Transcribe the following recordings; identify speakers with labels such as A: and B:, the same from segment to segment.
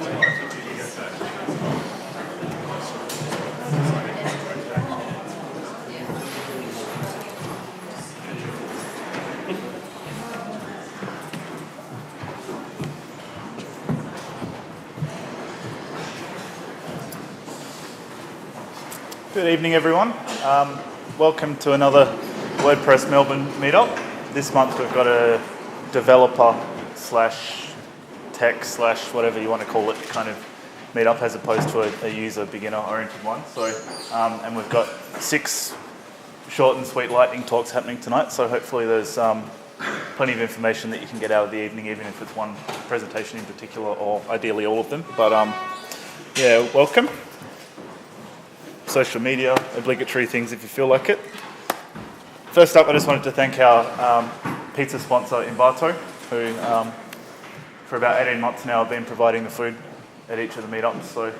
A: Good evening, everyone. Welcome to another WordPress Melbourne meetup. This month we've got a developer slash tech slash whatever you want to call it kind of meetup as opposed to a user beginner oriented one. So, and we've got 6 short and sweet lightning talks happening tonight. So hopefully there's plenty of information that you can get out of the evening, even if it's one presentation in particular or ideally all of them. But yeah, welcome. Social media, obligatory things if you feel like it. First up, I just wanted to thank our pizza sponsor, Invato, who for about 18 months now have been providing the food at each of the meetups. So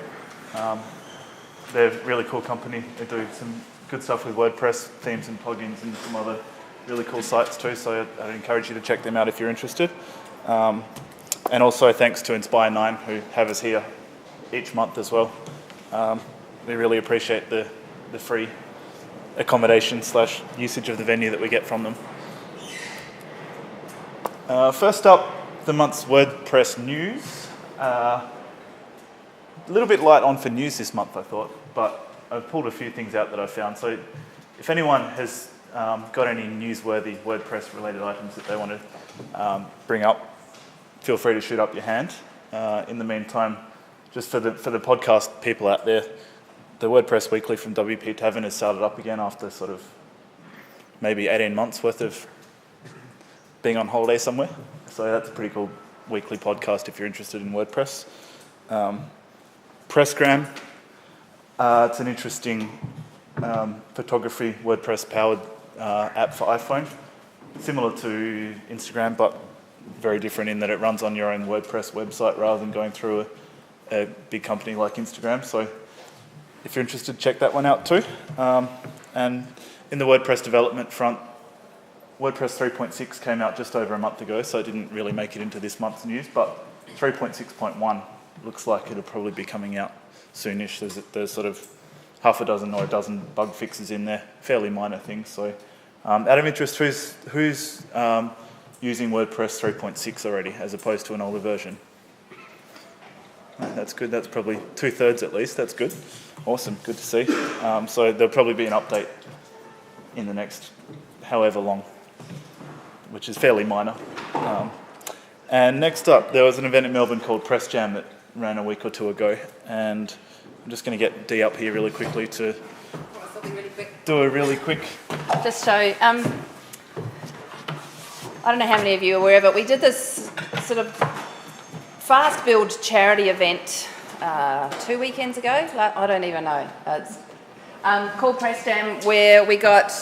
A: they're a really cool company. They do some good stuff with WordPress themes and plugins and some other really cool sites too. So I'd encourage you to check them out if you're interested. And also thanks to Inspire9, who have us here each month as well. We really appreciate the free accommodation slash usage of the venue that we get from them. First up, the month's WordPress news. A little bit light on for news this month, I thought, but I've pulled a few things out that I found. So if anyone has got any newsworthy WordPress related items that they want to bring up, feel free to shoot up your hand. In the meantime, just for the podcast people out there, the WordPress Weekly from WP Tavern has started up again after sort of maybe 18 months worth of being on holiday somewhere. So that's a pretty cool weekly podcast if you're interested in WordPress. Pressgram, it's an interesting photography WordPress powered app for iPhone. Similar to Instagram, but very different in that it runs on your own WordPress website rather than going through a big company like Instagram. So if you're interested, check that one out too. And in the WordPress development front, WordPress 3.6 came out just over a month ago, so it didn't really make it into this month's news, but 3.6.1 looks like it'll probably be coming out soonish. There's sort of half a dozen or a dozen bug fixes in there, fairly minor things. So out of interest, who's using WordPress 3.6 already as opposed to an older version? That's good. That's probably 2/3 at least. That's good. Awesome. Good to see. So there'll probably be an update in the next however long, which is fairly minor. And next up, there was an event in Melbourne called Press Jam that ran a week or two ago. And I'm just going to get Dee up here really quickly to do a really quick...
B: Just show... I don't know how many of you are aware, but we did this sort of fast build charity event 2 weekends ago. I don't even know. It's called Press Jam, where we got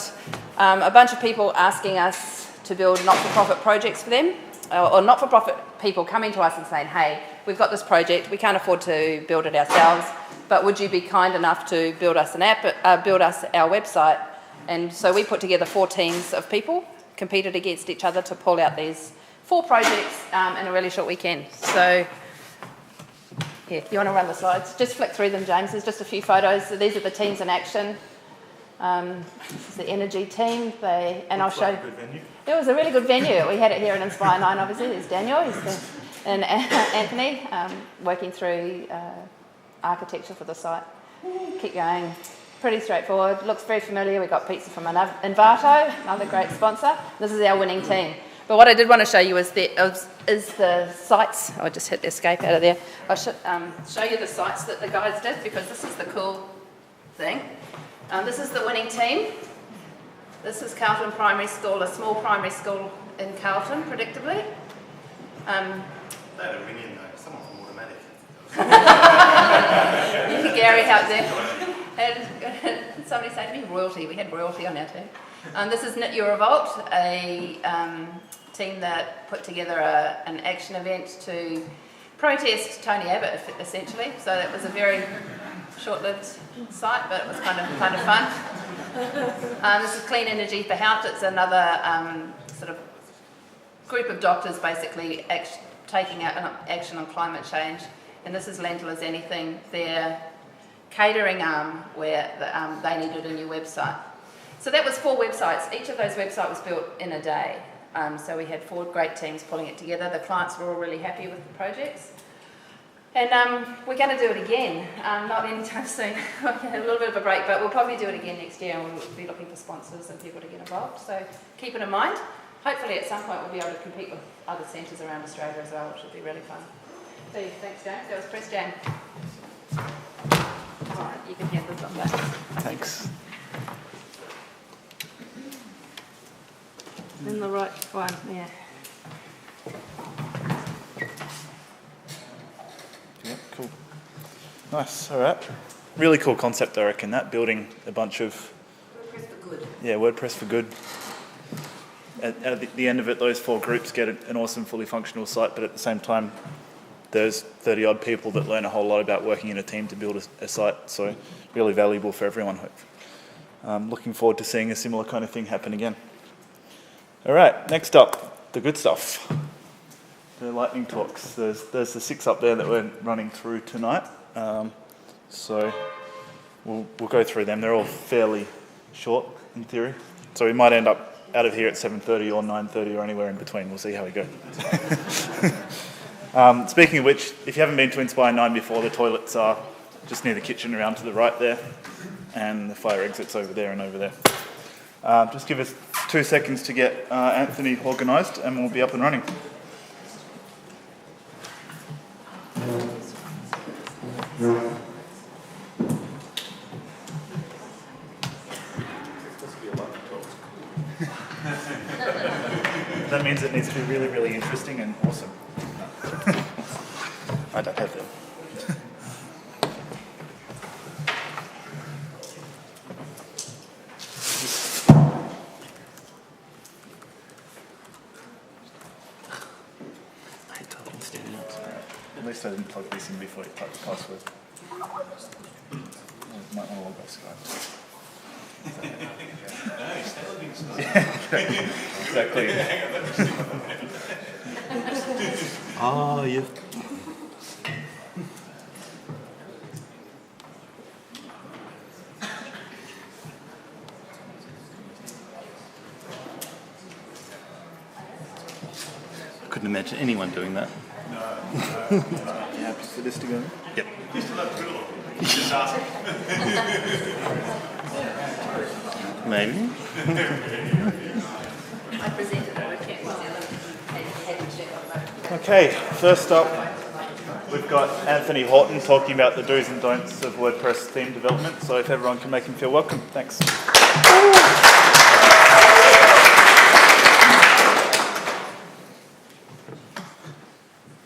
B: a bunch of people asking us to build not-for-profit projects for them, or not-for-profit people coming to us and saying, hey, we've got this project, we can't afford to build it ourselves, but would you be kind enough to build us an app, build us our website? And so we put together 4 teams of people, competed against each other to pull out these 4 projects in a really short weekend. So, yeah, you want to run the slides? Just flick through them, James. There's just a few photos. So these are the teams in action. This is the Energy team. And I'll show you. It was a really good venue. We had it here in Inspire9, obviously. There's Daniel and Anthony working through architecture for the site. Keep going. Pretty straightforward. Looks very familiar. We got pizza from Invato, another great sponsor. This is our winning team. But what I did want to show you is the sites. I'll just hit escape out of there. I'll show you the sites that the guys did, because this is the cool thing. This is the winning team. This is Carlton Primary School, a small primary school in Carlton, predictably.
C: They had a ring-in though, someone from Automatic.
B: Gary helped there. And somebody said to me, royalty. We had royalty on our team. This is Knit Your Revolt, a team that put together an action event to protest Tony Abbott, essentially. So that was a very short-lived site, but it was kind of fun. This is Clean Energy for Health. It's another sort of group of doctors basically taking action on climate change and this is Lentil as Anything, their catering arm, where they needed a new website. So that was 4 websites. Each of those websites was built in a day. So we had 4 great teams pulling it together. The clients were all really happy with the projects. And we're going to do it again, not anytime soon. We're going to have a little bit of a break, but we'll probably do it again next year, and we'll be looking for sponsors and people to get involved. So keep it in mind. Hopefully at some point we'll be able to compete with other centres around Australia as well, which will be really fun. So thanks, James. That was Press Jam. All right, you can hand this on back.
A: Thanks.
B: In the right one, yeah.
A: Yeah, cool. Nice, all right. Really cool concept, I reckon, that, building a bunch of...
B: WordPress for good.
A: Yeah, WordPress for good. At the end of it, those 4 groups get an awesome, fully functional site, but at the same time, there's 30-odd people that learn a whole lot about working in a team to build a site, so really valuable for everyone. Looking forward to seeing a similar kind of thing happen again. All right, next up, the good stuff. The lightning talks. There's the 6 up there that we're running through tonight. So we'll go through them. They're all fairly short in theory. So we might end up out of here at 7:30 or 9:30 or anywhere in between. We'll see how we go. Speaking of which, if you haven't been to Inspire 9 before, the toilets are just near the kitchen around to the right there, and the fire exit's over there and over there. Just give us 2 seconds to get Anthony organised, and we'll be up and running. That means it needs to be really, really interesting and awesome. I don't have them. At least I didn't plug this in before you type the password. Might want to log off Skype. Exactly.
C: Oh, yeah. Couldn't imagine anyone doing that.
A: You happy for this to go?
C: Yep. Maybe.
B: I presented the WordCamp New Zealand and had to check on that.
A: Okay, first up, we've got Anthony Horton talking about the do's and don'ts of WordPress theme development. So if everyone can make him feel welcome, thanks.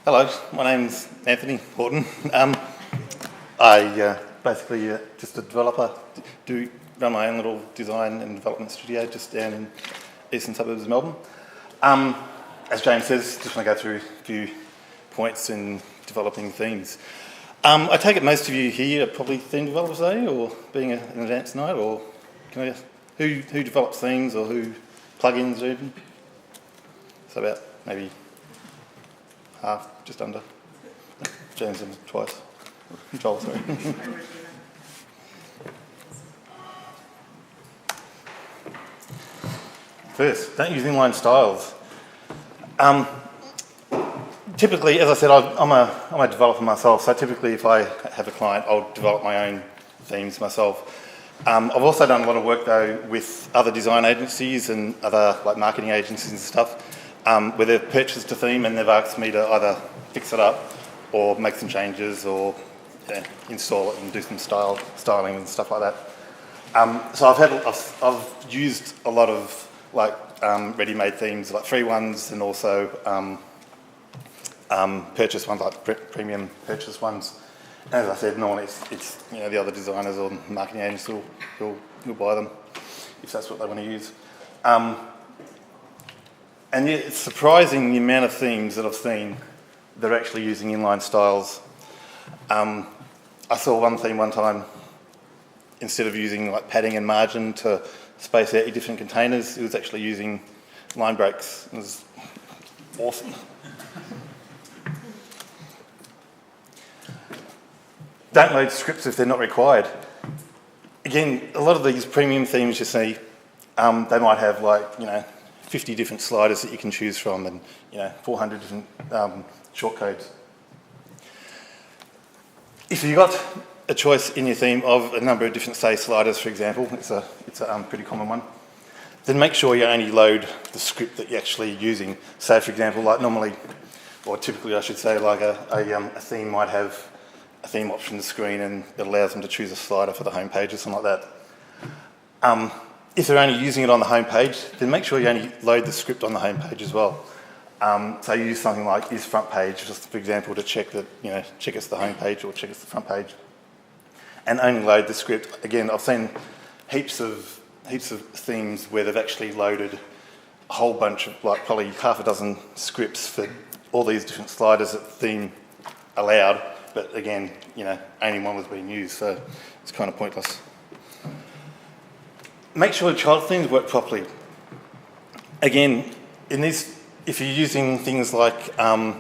C: Hello, my name's Anthony Horton. I basically just a developer, do run my own little design and development studio just down in eastern suburbs of Melbourne. As James says, just want to go through a few points in developing themes. I take it most of you here are probably theme developers, or being an event tonight, or can I, who develops themes or who plugins even? So about maybe half, just under. James and twice. Joel, sorry. First, don't use inline styles. Typically, as I said, I'm a developer myself, so typically if I have a client, I'll develop my own themes myself. I've also done a lot of work though with other design agencies and other like marketing agencies and stuff, where they've purchased a theme and they've asked me to either fix it up or make some changes or install it and do some styling and stuff like that. So I've used a lot of like ready-made themes, like free ones, and also purchase ones, like premium purchase ones. And as I said, normally it's the other designers or marketing agents who'll buy them if that's what they want to use. And yet it's surprising the amount of themes that I've seen that are actually using inline styles. I saw one theme one time, instead of using like padding and margin to space out your different containers, it was actually using line breaks. It was awesome. Don't load scripts if they're not required. Again, a lot of these premium themes you see, they might have 50 different sliders that you can choose from and 400 different shortcodes. If you've got a choice in your theme of a number of different, say, sliders, for example, it's a pretty common one, then make sure you only load the script that you're actually using. So, for example, like normally, or typically I should say, like a theme might have a theme option screen and it allows them to choose a slider for the home page or something like that. If they're only using it on the home page, then make sure you only load the script on the home page as well. So you use something like is front page, just for example, to check that, check it's the home page or check it's the front page. And only load the script. Again, I've seen heaps of themes where they've actually loaded a whole bunch of, probably half a dozen scripts for all these different sliders that the theme allowed, but again, only one was being used, so it's kind of pointless. Make sure the child themes work properly. Again, if you're using things like,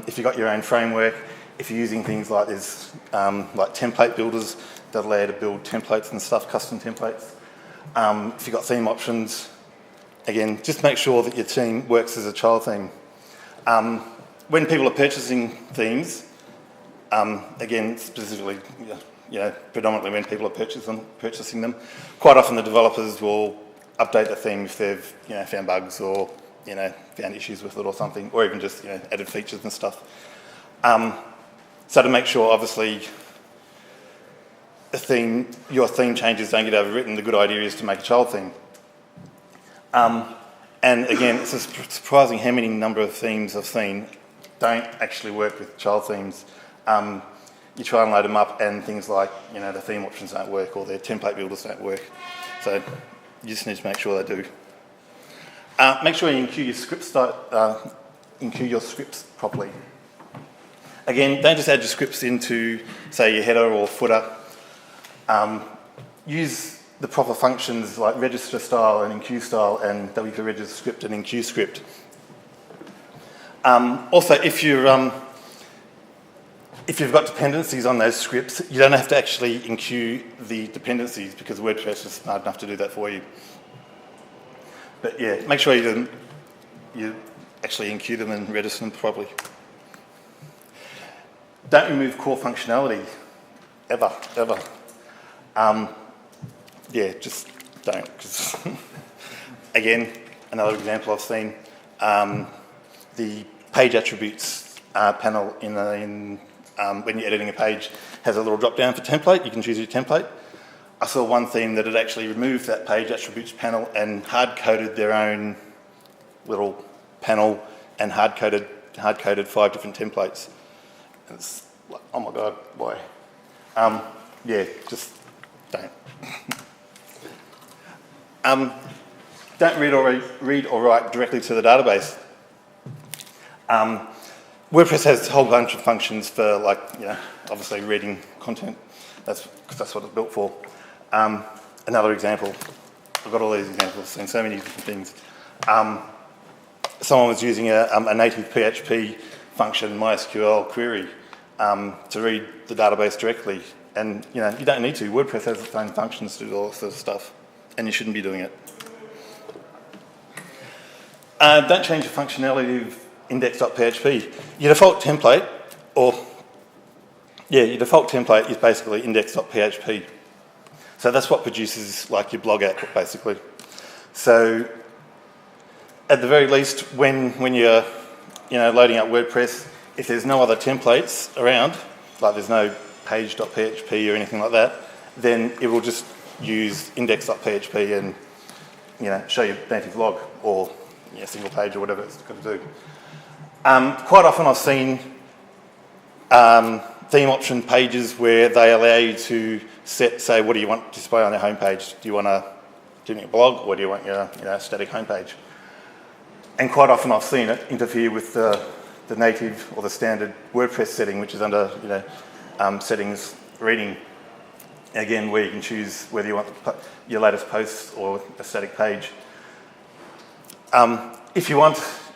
C: if you've got your own framework, if you're using things like this, like template builders that allow you to build templates and stuff, custom templates. If you've got theme options, again, just make sure that your theme works as a child theme. When people are purchasing themes, again, specifically, predominantly when people are purchasing them, quite often the developers will update the theme if they've, found bugs or, found issues with it or something, or even just, added features and stuff. So to make sure, obviously, your theme changes don't get overwritten, the good idea is to make a child theme. And again, it's surprising how many number of themes I've seen don't actually work with child themes. You try and load them up and things like, the theme options don't work or their template builders don't work. So you just need to make sure they do. Make sure you enqueue your scripts properly. Again, don't just add your scripts into, say, your header or footer. Use the proper functions like register style and enqueue style and WP register script and enqueue script. Also, if you've got dependencies on those scripts, you don't have to actually enqueue the dependencies because WordPress is smart enough to do that for you. But yeah, make sure you actually enqueue them and register them properly. Don't remove core functionality, ever. Just don't. 'Cause again, another example I've seen, the page attributes panel when you're editing a page has a little drop down for template. You can choose your template. I saw one theme that had actually removed that page attributes panel and hard-coded their own little panel and hard-coded 5 different templates. And it's like, oh my God, why? Just don't. Don't read or write directly to the database. WordPress has a whole bunch of functions for, obviously reading content. That's what it's built for. Another example. I've got all these examples, seen so many different things. Someone was using a native PHP function, MySQL query, to read the database directly. And, you don't need to. WordPress has its own functions to do all this sort of stuff, and you shouldn't be doing it. Don't change the functionality of index.php. Your default template is basically index.php. So that's what produces your blog output, basically. So at the very least, when you're loading up WordPress, if there's no other templates around, like there's no page.php or anything like that, then it will just use index.php and show you native log or single page or whatever it's got to do. Quite often I've seen theme option pages where they allow you to say what do you want to display on your homepage? Do you want a blog or do you want your static homepage? And quite often I've seen it interfere with the native or the standard WordPress setting, which is under settings reading. Again, where you can choose whether you want your latest post or a static page.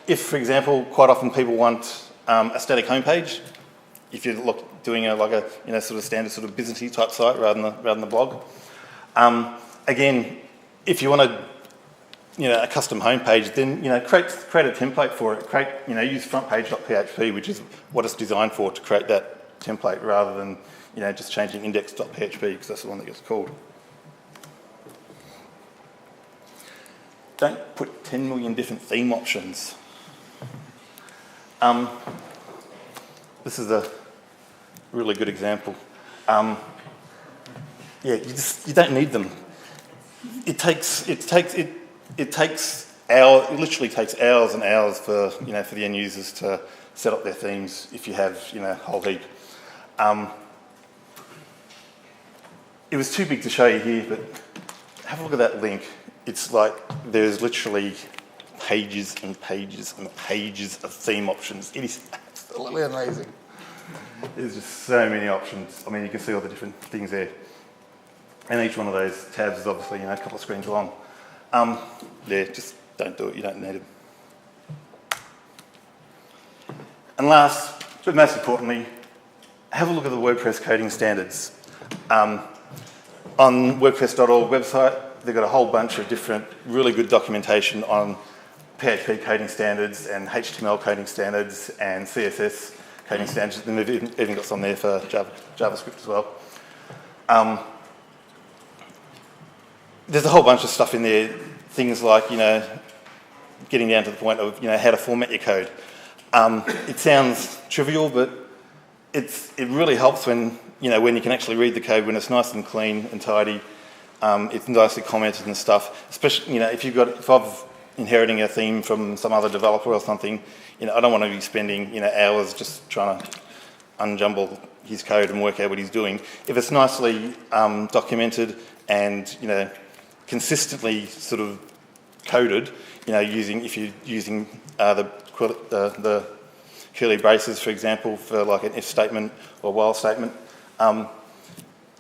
C: If, for example, quite often people want a static homepage, if you doing like a sort of standard sort of businessy type site rather than the blog. Again, if you want a custom homepage, then create a template for it. Use frontpage.php, which is what it's designed for, to create that template rather than just changing index.php, because that's the one that gets called. Don't put 10 million different theme options. This is a really good example. You don't need them. It literally takes hours and hours for the end users to set up their themes if you have a whole heap. It was too big to show you here, but have a look at that link. It's like there's literally pages and pages and pages of theme options. It is absolutely amazing. There's just so many options. I mean, you can see all the different things there. And each one of those tabs is obviously a couple of screens long. Just don't do it. You don't need it. And last, but most importantly, have a look at the WordPress coding standards. On WordPress.org website, they've got a whole bunch of different really good documentation on PHP coding standards and HTML coding standards and CSS coding standards, and they've even got some there for JavaScript as well. There's a whole bunch of stuff in there, things like, getting down to the point of, how to format your code. It sounds trivial, but it really helps when you can actually read the code, when it's nice and clean and tidy. It's nicely commented and stuff, especially, if I've inheriting a theme from some other developer or something, I don't want to be spending, hours just trying to unjumble his code and work out what he's doing. If it's nicely documented and, consistently sort of coded, if you're using the curly braces, for example, for like an if statement or while statement,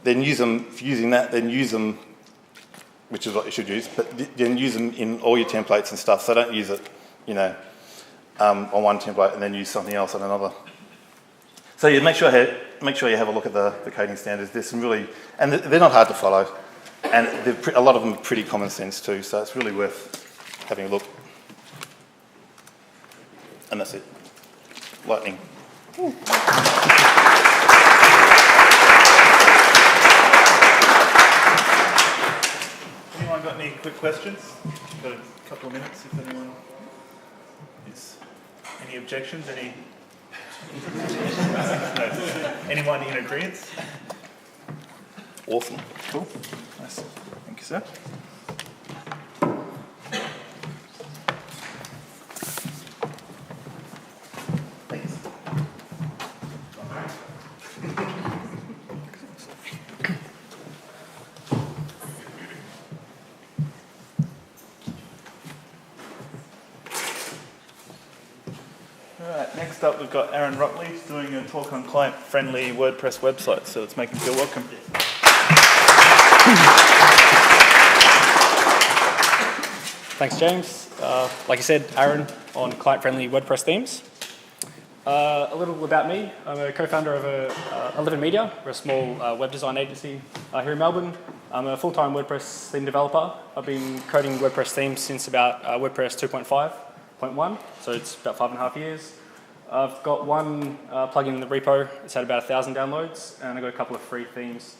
C: then use them. If you're using that, then use them, which is what you should use, but then use them in all your templates and stuff. So don't use it, on one template and then use something else on another. So make sure you have a look at the coding standards. There's some really, and they're not hard to follow, and a lot of them are pretty common sense too. So it's really worth having a look. And that's it. Lightning. Ooh.
A: Anyone got any quick questions? Got a couple of minutes if anyone is. Any objections? Anyone in agreement?
C: Awesome.
A: Cool. Nice. Thank you, sir.
C: Thanks.
A: Alright, next up we've got Aaron Rockley doing a talk on client-friendly WordPress websites, so let's make him feel welcome.
D: Thanks, James. Like you said, Aaron on client-friendly WordPress themes. A little about me. I'm a co-founder of 11 Media. We're a small web design agency here in Melbourne. I'm a full-time WordPress theme developer. I've been coding WordPress themes since about WordPress 2.5.1, so it's about 5.5 years. I've got one plugin in the repo. It's had about 1,000 downloads, and I've got a couple of free themes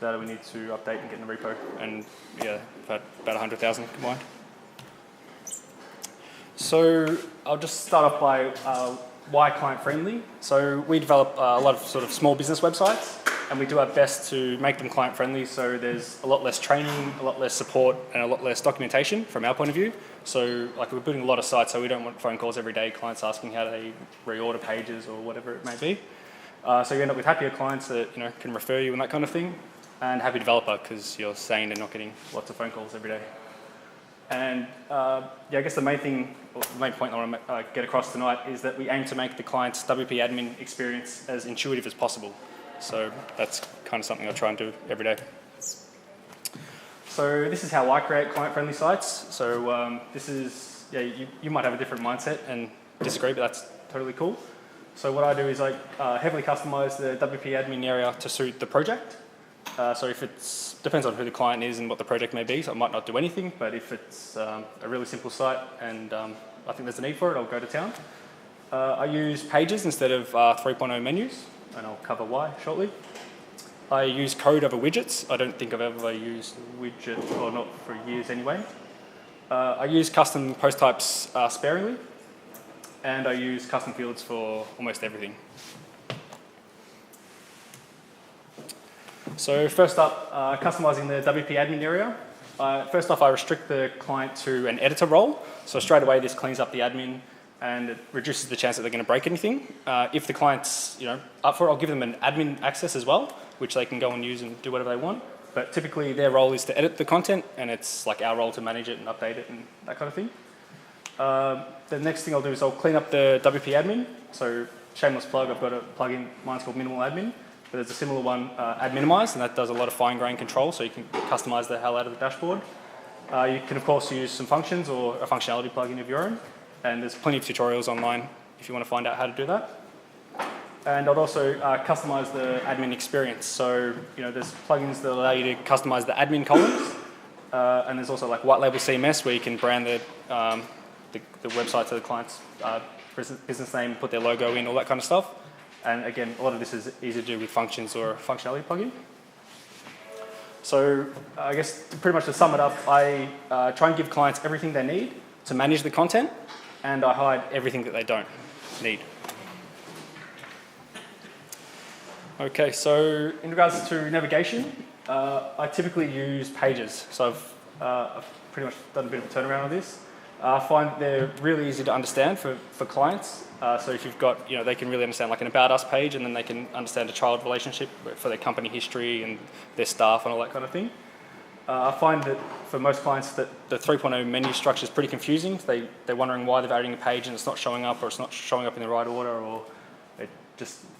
D: that we need to update and get in the repo, and yeah, about 100,000 combined. So I'll just start off by why client-friendly. So we develop a lot of sort of small business websites, and we do our best to make them client-friendly, so there's a lot less training, a lot less support, and a lot less documentation from our point of view. So like we're building a lot of sites, so we don't want phone calls every day, clients asking how they reorder pages or whatever it may be. So you end up with happier clients that can refer you and that kind of thing, and happy developer because you're saying they're not getting lots of phone calls every day. And I guess the main point I want to get across tonight is that we aim to make the client's WP admin experience as intuitive as possible. So that's kind of something I try and do every day. So this is how I create client-friendly sites. So this is, you might have a different mindset and disagree, but that's totally cool. So what I do is I heavily customize the WP admin area to suit the project. So if it's, depends on who the client is and what the project may be, so I might not do anything, but if it's a really simple site and I think there's a need for it, I'll go to town. I use pages instead of 3.0 menus, and I'll cover why shortly. I use code over widgets. I don't think I've ever used widget, or not for years anyway. I use custom post types sparingly, and I use custom fields for almost everything. So first up, customizing the WP admin area. First off, I restrict the client to an editor role. So straight away, this cleans up the admin and it reduces the chance that they're going to break anything. If the client's up for it, I'll give them an admin access as well, which they can go and use and do whatever they want. But typically, their role is to edit the content, and it's like our role to manage it and update it and that kind of thing. The next thing I'll do is I'll clean up the WP admin. So shameless plug, I've got a plugin, mine's called Minimal Admin. But there's a similar one, Add Minimize, and that does a lot of fine-grained control, so you can customize the hell out of the dashboard. You can, of course, use some functions or a functionality plugin of your own, and there's plenty of tutorials online if you want to find out how to do that. And I'd also customize the admin experience. So, there's plugins that allow you to customize the admin columns, and there's also like white label CMS where you can brand the website to the client's business name, put their logo in, all that kind of stuff. And again, a lot of this is easy to do with functions or a functionality plugin. So I guess pretty much to sum it up, I try and give clients everything they need to manage the content, and I hide everything that they don't need. Okay, so in regards to navigation, I typically use pages. So I've pretty much done a bit of a turnaround on this. I find they're really easy to understand for clients. So if you've got, they can really understand like an About Us page, and then they can understand a child relationship for their company history and their staff and all that kind of thing. I find that for most clients that the 3.0 menu structure is pretty confusing. They're wondering why they're adding a page and it's not showing up, or it's not showing up in the right order, or it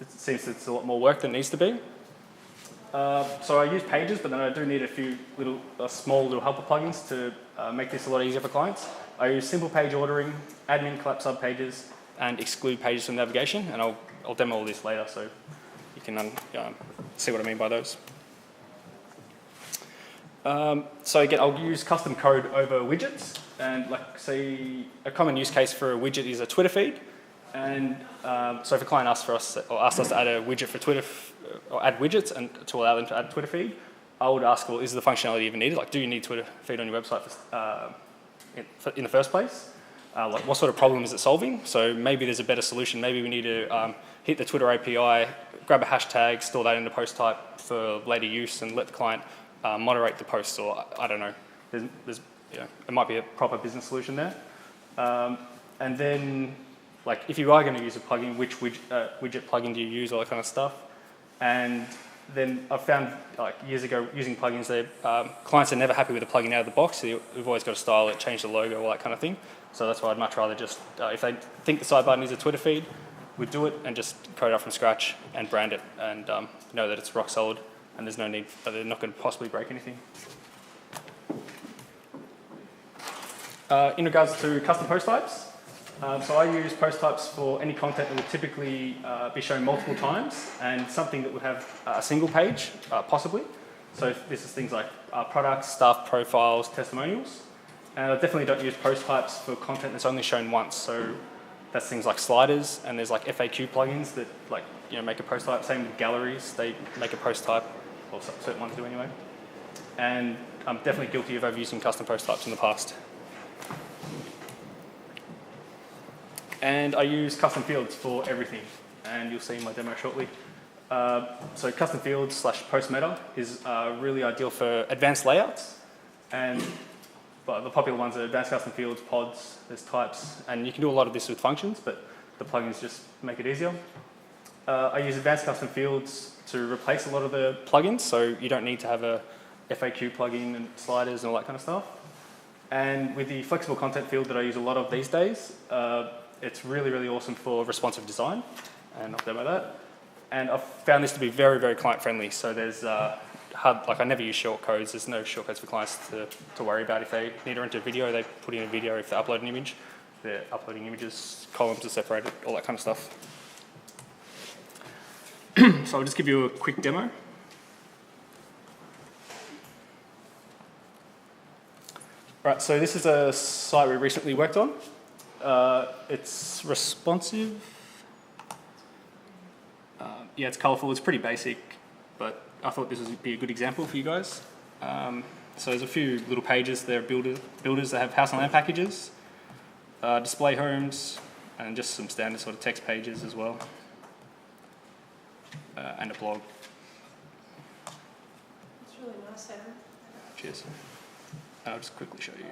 D: seems it's a lot more work than it needs to be. So I use pages, but then I do need a few small little helper plugins to make this a lot easier for clients. I use simple page ordering, admin collapse subpages, and exclude pages from navigation, and I'll demo all this later so you can see what I mean by those. So again, I'll use custom code over widgets, and like say a common use case for a widget is a Twitter feed, and so if a client asks us to add a widget for Twitter, or add widgets and to allow them to add a Twitter feed, I would ask, well, is the functionality even needed? Like, do you need Twitter feed on your website in the first place? Like, what sort of problem is it solving? So maybe there's a better solution. Maybe we need to hit the Twitter API, grab a hashtag, store that in the post type for later use, and let the client moderate the posts, or I don't know. There's it might be a proper business solution there. And then, like, if you are going to use a plugin, which widget plugin do you use, all that kind of stuff. And then I've found, like, years ago, using plugins, clients are never happy with the plugin out of the box. So we've always got to style it, change the logo, all that kind of thing. So that's why I'd much rather just, if they think the sidebar needs a Twitter feed, we'd do it and just code it up from scratch and brand it, and know that it's rock solid and there's no need, they're not going to possibly break anything. In regards to custom post types, so I use post types for any content that will typically be shown multiple times, and something that would have a single page, possibly. So this is things like products, staff profiles, testimonials. And I definitely don't use post types for content that's only shown once. So that's things like sliders, and there's like FAQ plugins that make a post type. Same with galleries, they make a post type, or certain ones do anyway. And I'm definitely guilty of overusing custom post types in the past. And I use custom fields for everything, and you'll see in my demo shortly. So custom fields / post meta is really ideal for advanced layouts, and the popular ones are advanced custom fields, pods, there's types, and you can do a lot of this with functions, but the plugins just make it easier. I use advanced custom fields to replace a lot of the plugins, so you don't need to have a FAQ plugin and sliders and all that kind of stuff. And with the flexible content field that I use a lot of these days, it's really, really awesome for responsive design, and I'll demo that. And I've found this to be very, very client-friendly, so there's I never use shortcodes. There's no shortcodes for clients to worry about. If they need to enter a video, they put in a video. If they upload an image, they're uploading images, columns are separated, all that kind of stuff. So I'll just give you a quick demo. Right, so this is a site we recently worked on. It's responsive. Yeah, it's colourful, it's pretty basic, but I thought this would be a good example for you guys. So there's a few little pages. They're builders that have house and land packages, display homes, and just some standard sort of text pages as well, and a blog.
E: It's really nice, Adam.
D: Cheers. I'll just quickly show you.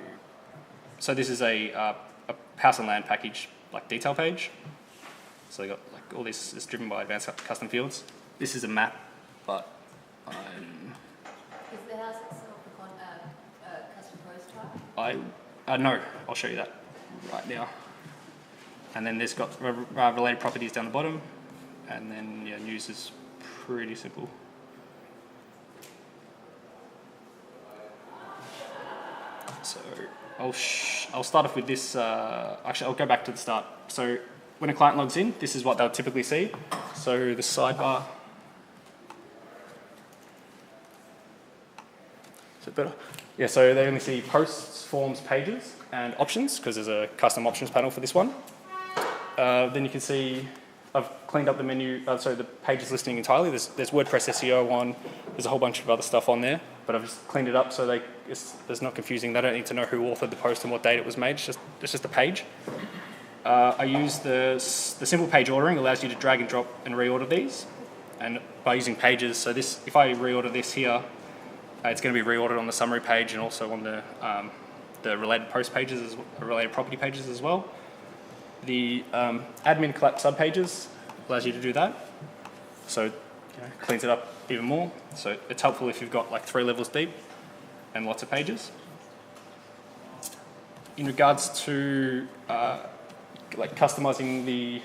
D: So this is a house and land package, like detail page. So they got like all this is driven by advanced custom fields. This is a map, but
E: Is the house itself a custom post type?
D: no, I'll show you that right now. And then there's got related properties down the bottom, and then yeah, news is pretty simple. So I'll start off with this. Actually, I'll go back to the start. So when a client logs in, this is what they'll typically see. So the sidebar. Is it better? Yeah, so they only see posts, forms, pages, and options, because there's a custom options panel for this one. Then you can see I've cleaned up the menu, the pages listing entirely. There's WordPress SEO on, there's a whole bunch of other stuff on there, but I've just cleaned it up so it's not confusing. They don't need to know who authored the post and what date it was made, it's just a page. I use the simple page ordering, allows you to drag and drop and reorder these, and by using pages, so this, if I reorder this here, it's going to be reordered on the summary page and also on the related post pages, related property pages as well. The admin collapse subpages allows you to do that, so cleans it up even more. So it's helpful if you've got like 3 levels deep and lots of pages. In regards to like customizing the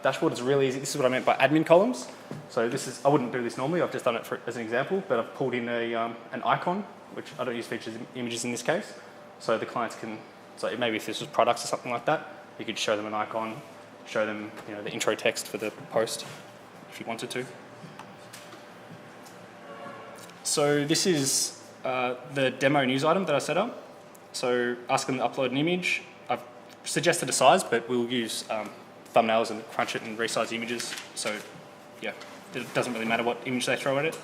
D: dashboard, is really easy. This is what I meant by admin columns. So this is, I wouldn't do this normally. I've just done it as an example, but I've pulled in an icon, which I don't use features images in this case. So the clients can, so maybe if this was products or something like that, you could show them an icon, show them the intro text for the post if you wanted to. So this is the demo news item that I set up. So ask them to upload an image. I've suggested a size, but we'll use thumbnails and crunch it and resize images. So yeah, it doesn't really matter what image they throw at it.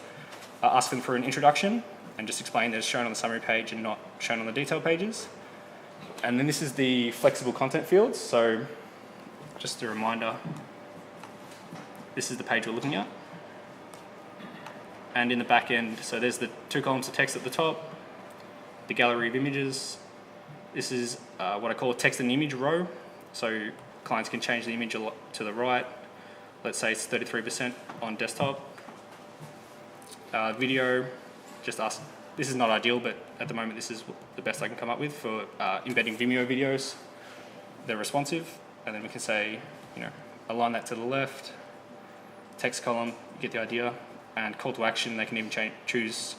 D: Ask them for an introduction and just explain that it's shown on the summary page and not shown on the detail pages. And then this is the flexible content fields. So just a reminder, this is the page we're looking at. And in the back end, so there's the 2 columns of text at the top, the gallery of images. This is what I call a text and image row. So clients can change the image a lot to the right. Let's say it's 33% on desktop. Video, just ask. This is not ideal, but at the moment this is the best I can come up with for embedding Vimeo videos. They're responsive, and then we can say, align that to the left. Text column, you get the idea. And call to action, they can even choose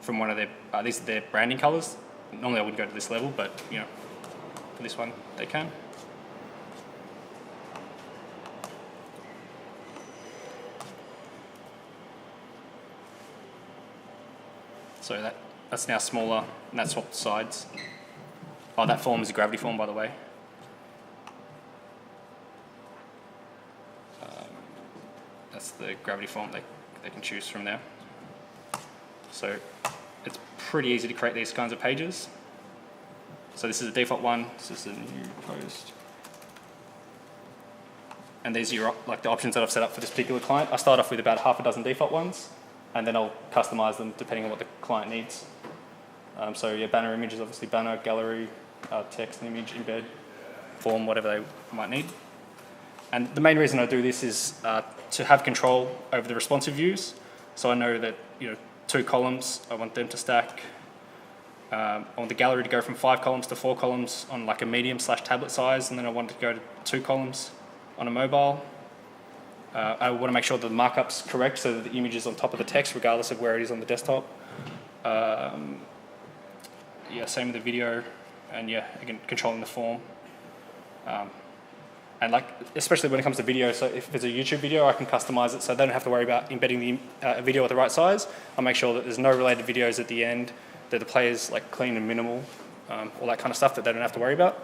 D: from one of their, these are their branding colors. Normally I wouldn't go to this level, but for this one they can. So that's now smaller, and that's swapped sides. Oh, that form is a gravity form, by the way. That's the gravity form they can choose from there. So it's pretty easy to create these kinds of pages. So this is a default one, this is a new post. And these are the options that I've set up for this particular client. I start off with about half a dozen default ones, and then I'll customize them depending on what the client needs. So yeah, banner images, obviously banner, gallery, text, image, embed, form, whatever they might need. And the main reason I do this is to have control over the responsive views. So I know that 2 columns, I want them to stack. I want the gallery to go from 5 columns to 4 columns on like a medium/tablet size, and then I want it to go to 2 columns on a mobile. I want to make sure that the markup's correct so that the image is on top of the text regardless of where it is on the desktop. Yeah, same with the video, and yeah, again, controlling the form. And like, especially when it comes to video, so if it's a YouTube video, I can customize it so they don't have to worry about embedding the video at the right size. I'll make sure that there's no related videos at the end, that the player's like clean and minimal, all that kind of stuff that they don't have to worry about.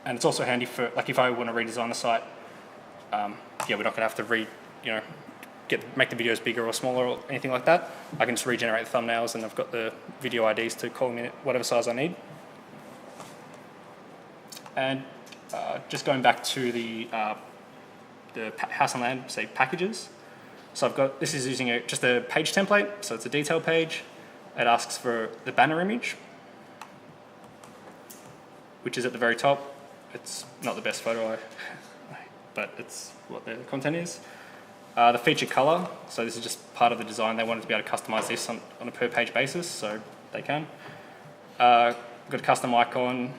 D: And it's also handy for, like if I want to redesign the site, yeah, we're not going to have to make the videos bigger or smaller or anything like that. I can just regenerate the thumbnails and I've got the video IDs to call them in at whatever size I need. And just going back to the House on Land, say packages. So I've got, this is using just a page template, so it's a detail page. It asks for the banner image, which is at the very top. It's not the best photo, but it's what the content is. The feature color, so this is just part of the design. They wanted to be able to customize this on a per page basis, so they can. Got a custom icon,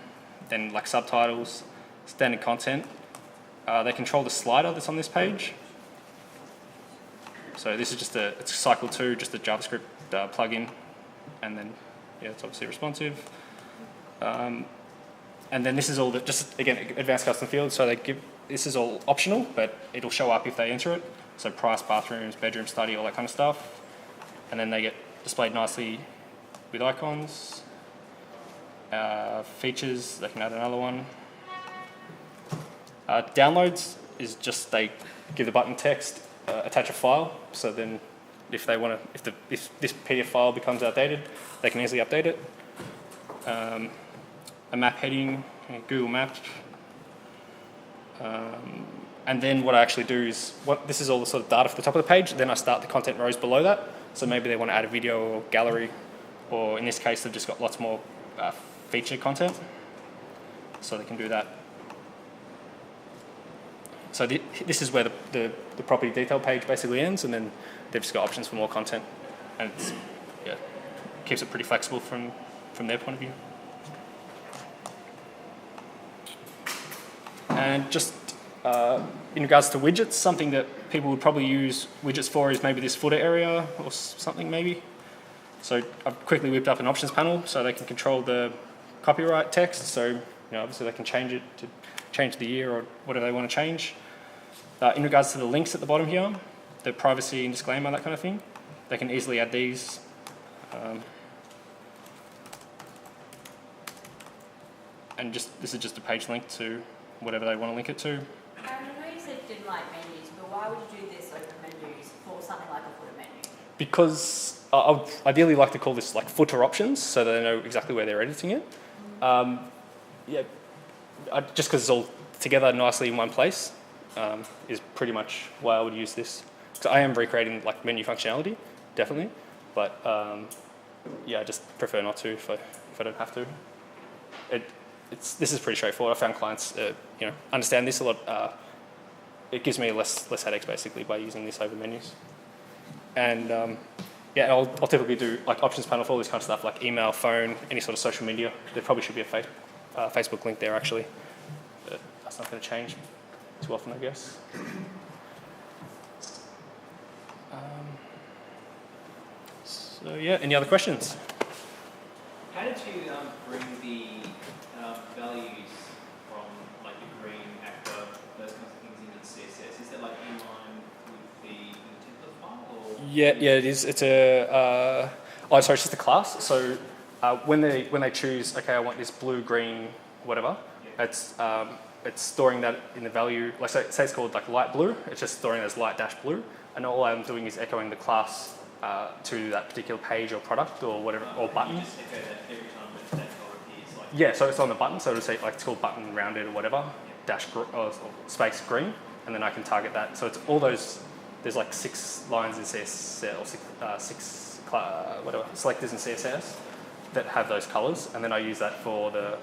D: then like subtitles, standard content. They control the slider that's on this page. So this is just it's Cycle 2, just a JavaScript plugin, and then yeah, it's obviously responsive. And then this is all just again advanced custom fields. So this is all optional, but it'll show up if they enter it. So price, bathrooms, bedroom, study, all that kind of stuff, and then they get displayed nicely with icons. Features, they can add another one. Downloads is just they give the button text, attach a file, so then if they want to, if this PDF file becomes outdated, they can easily update it. A map heading, Google Maps. And then what I actually do is, this is all the sort of data for the top of the page, then I start the content rows below that. So maybe they want to add a video or gallery, or in this case they've just got lots more feature content, so they can do that. So this is where the property detail page basically ends, and then they've just got options for more content, and it's, yeah, keeps it pretty flexible from their point of view. And just in regards to widgets, something that people would probably use widgets for is maybe this footer area or something maybe. So I've quickly whipped up an options panel so they can control the copyright text. So obviously they can change it to change the year or whatever they want to change. In regards to the links at the bottom here, the privacy and disclaimer, that kind of thing, they can easily add these. And this is just a page link to whatever they want to link it to.
E: I know you said you didn't like menus, but why would you do this over menus for something like a footer menu?
D: Because I would ideally like to call this like footer options, so that they know exactly where they're editing it. Yeah, just because it's all together nicely in one place is pretty much why I would use this. So I am recreating like menu functionality, definitely, but yeah, I just prefer not to if I don't have to. This is pretty straightforward. I found clients understand this a lot. It gives me less headaches basically by using this over menus. And yeah, I'll typically do like options panel for all this kind of stuff, like email, phone, any sort of social media. There probably should be a Facebook link there actually, but that's not going to change too often, I guess. So yeah, any other questions?
F: How did you bring the values from like the green, aqua, those kinds of things into CSS? Is that like in line with the template file? Or?
D: Yeah, it is. It's a it's just a class. So when they choose, okay, I want this blue, green, whatever, it's storing that in the value. Like say it's called like light blue. It's just storing as light dash blue, and all I'm doing is echoing the class to that particular page or product or whatever or button.
F: You just echo that every time that color appears. Like
D: Yeah, so it's on the button. So it'll say like it's called button rounded or whatever, dash or space green, and then I can target that. So it's all those. There's like 6 lines in CSS or six selectors in CSS that have those colors, and then I use that for the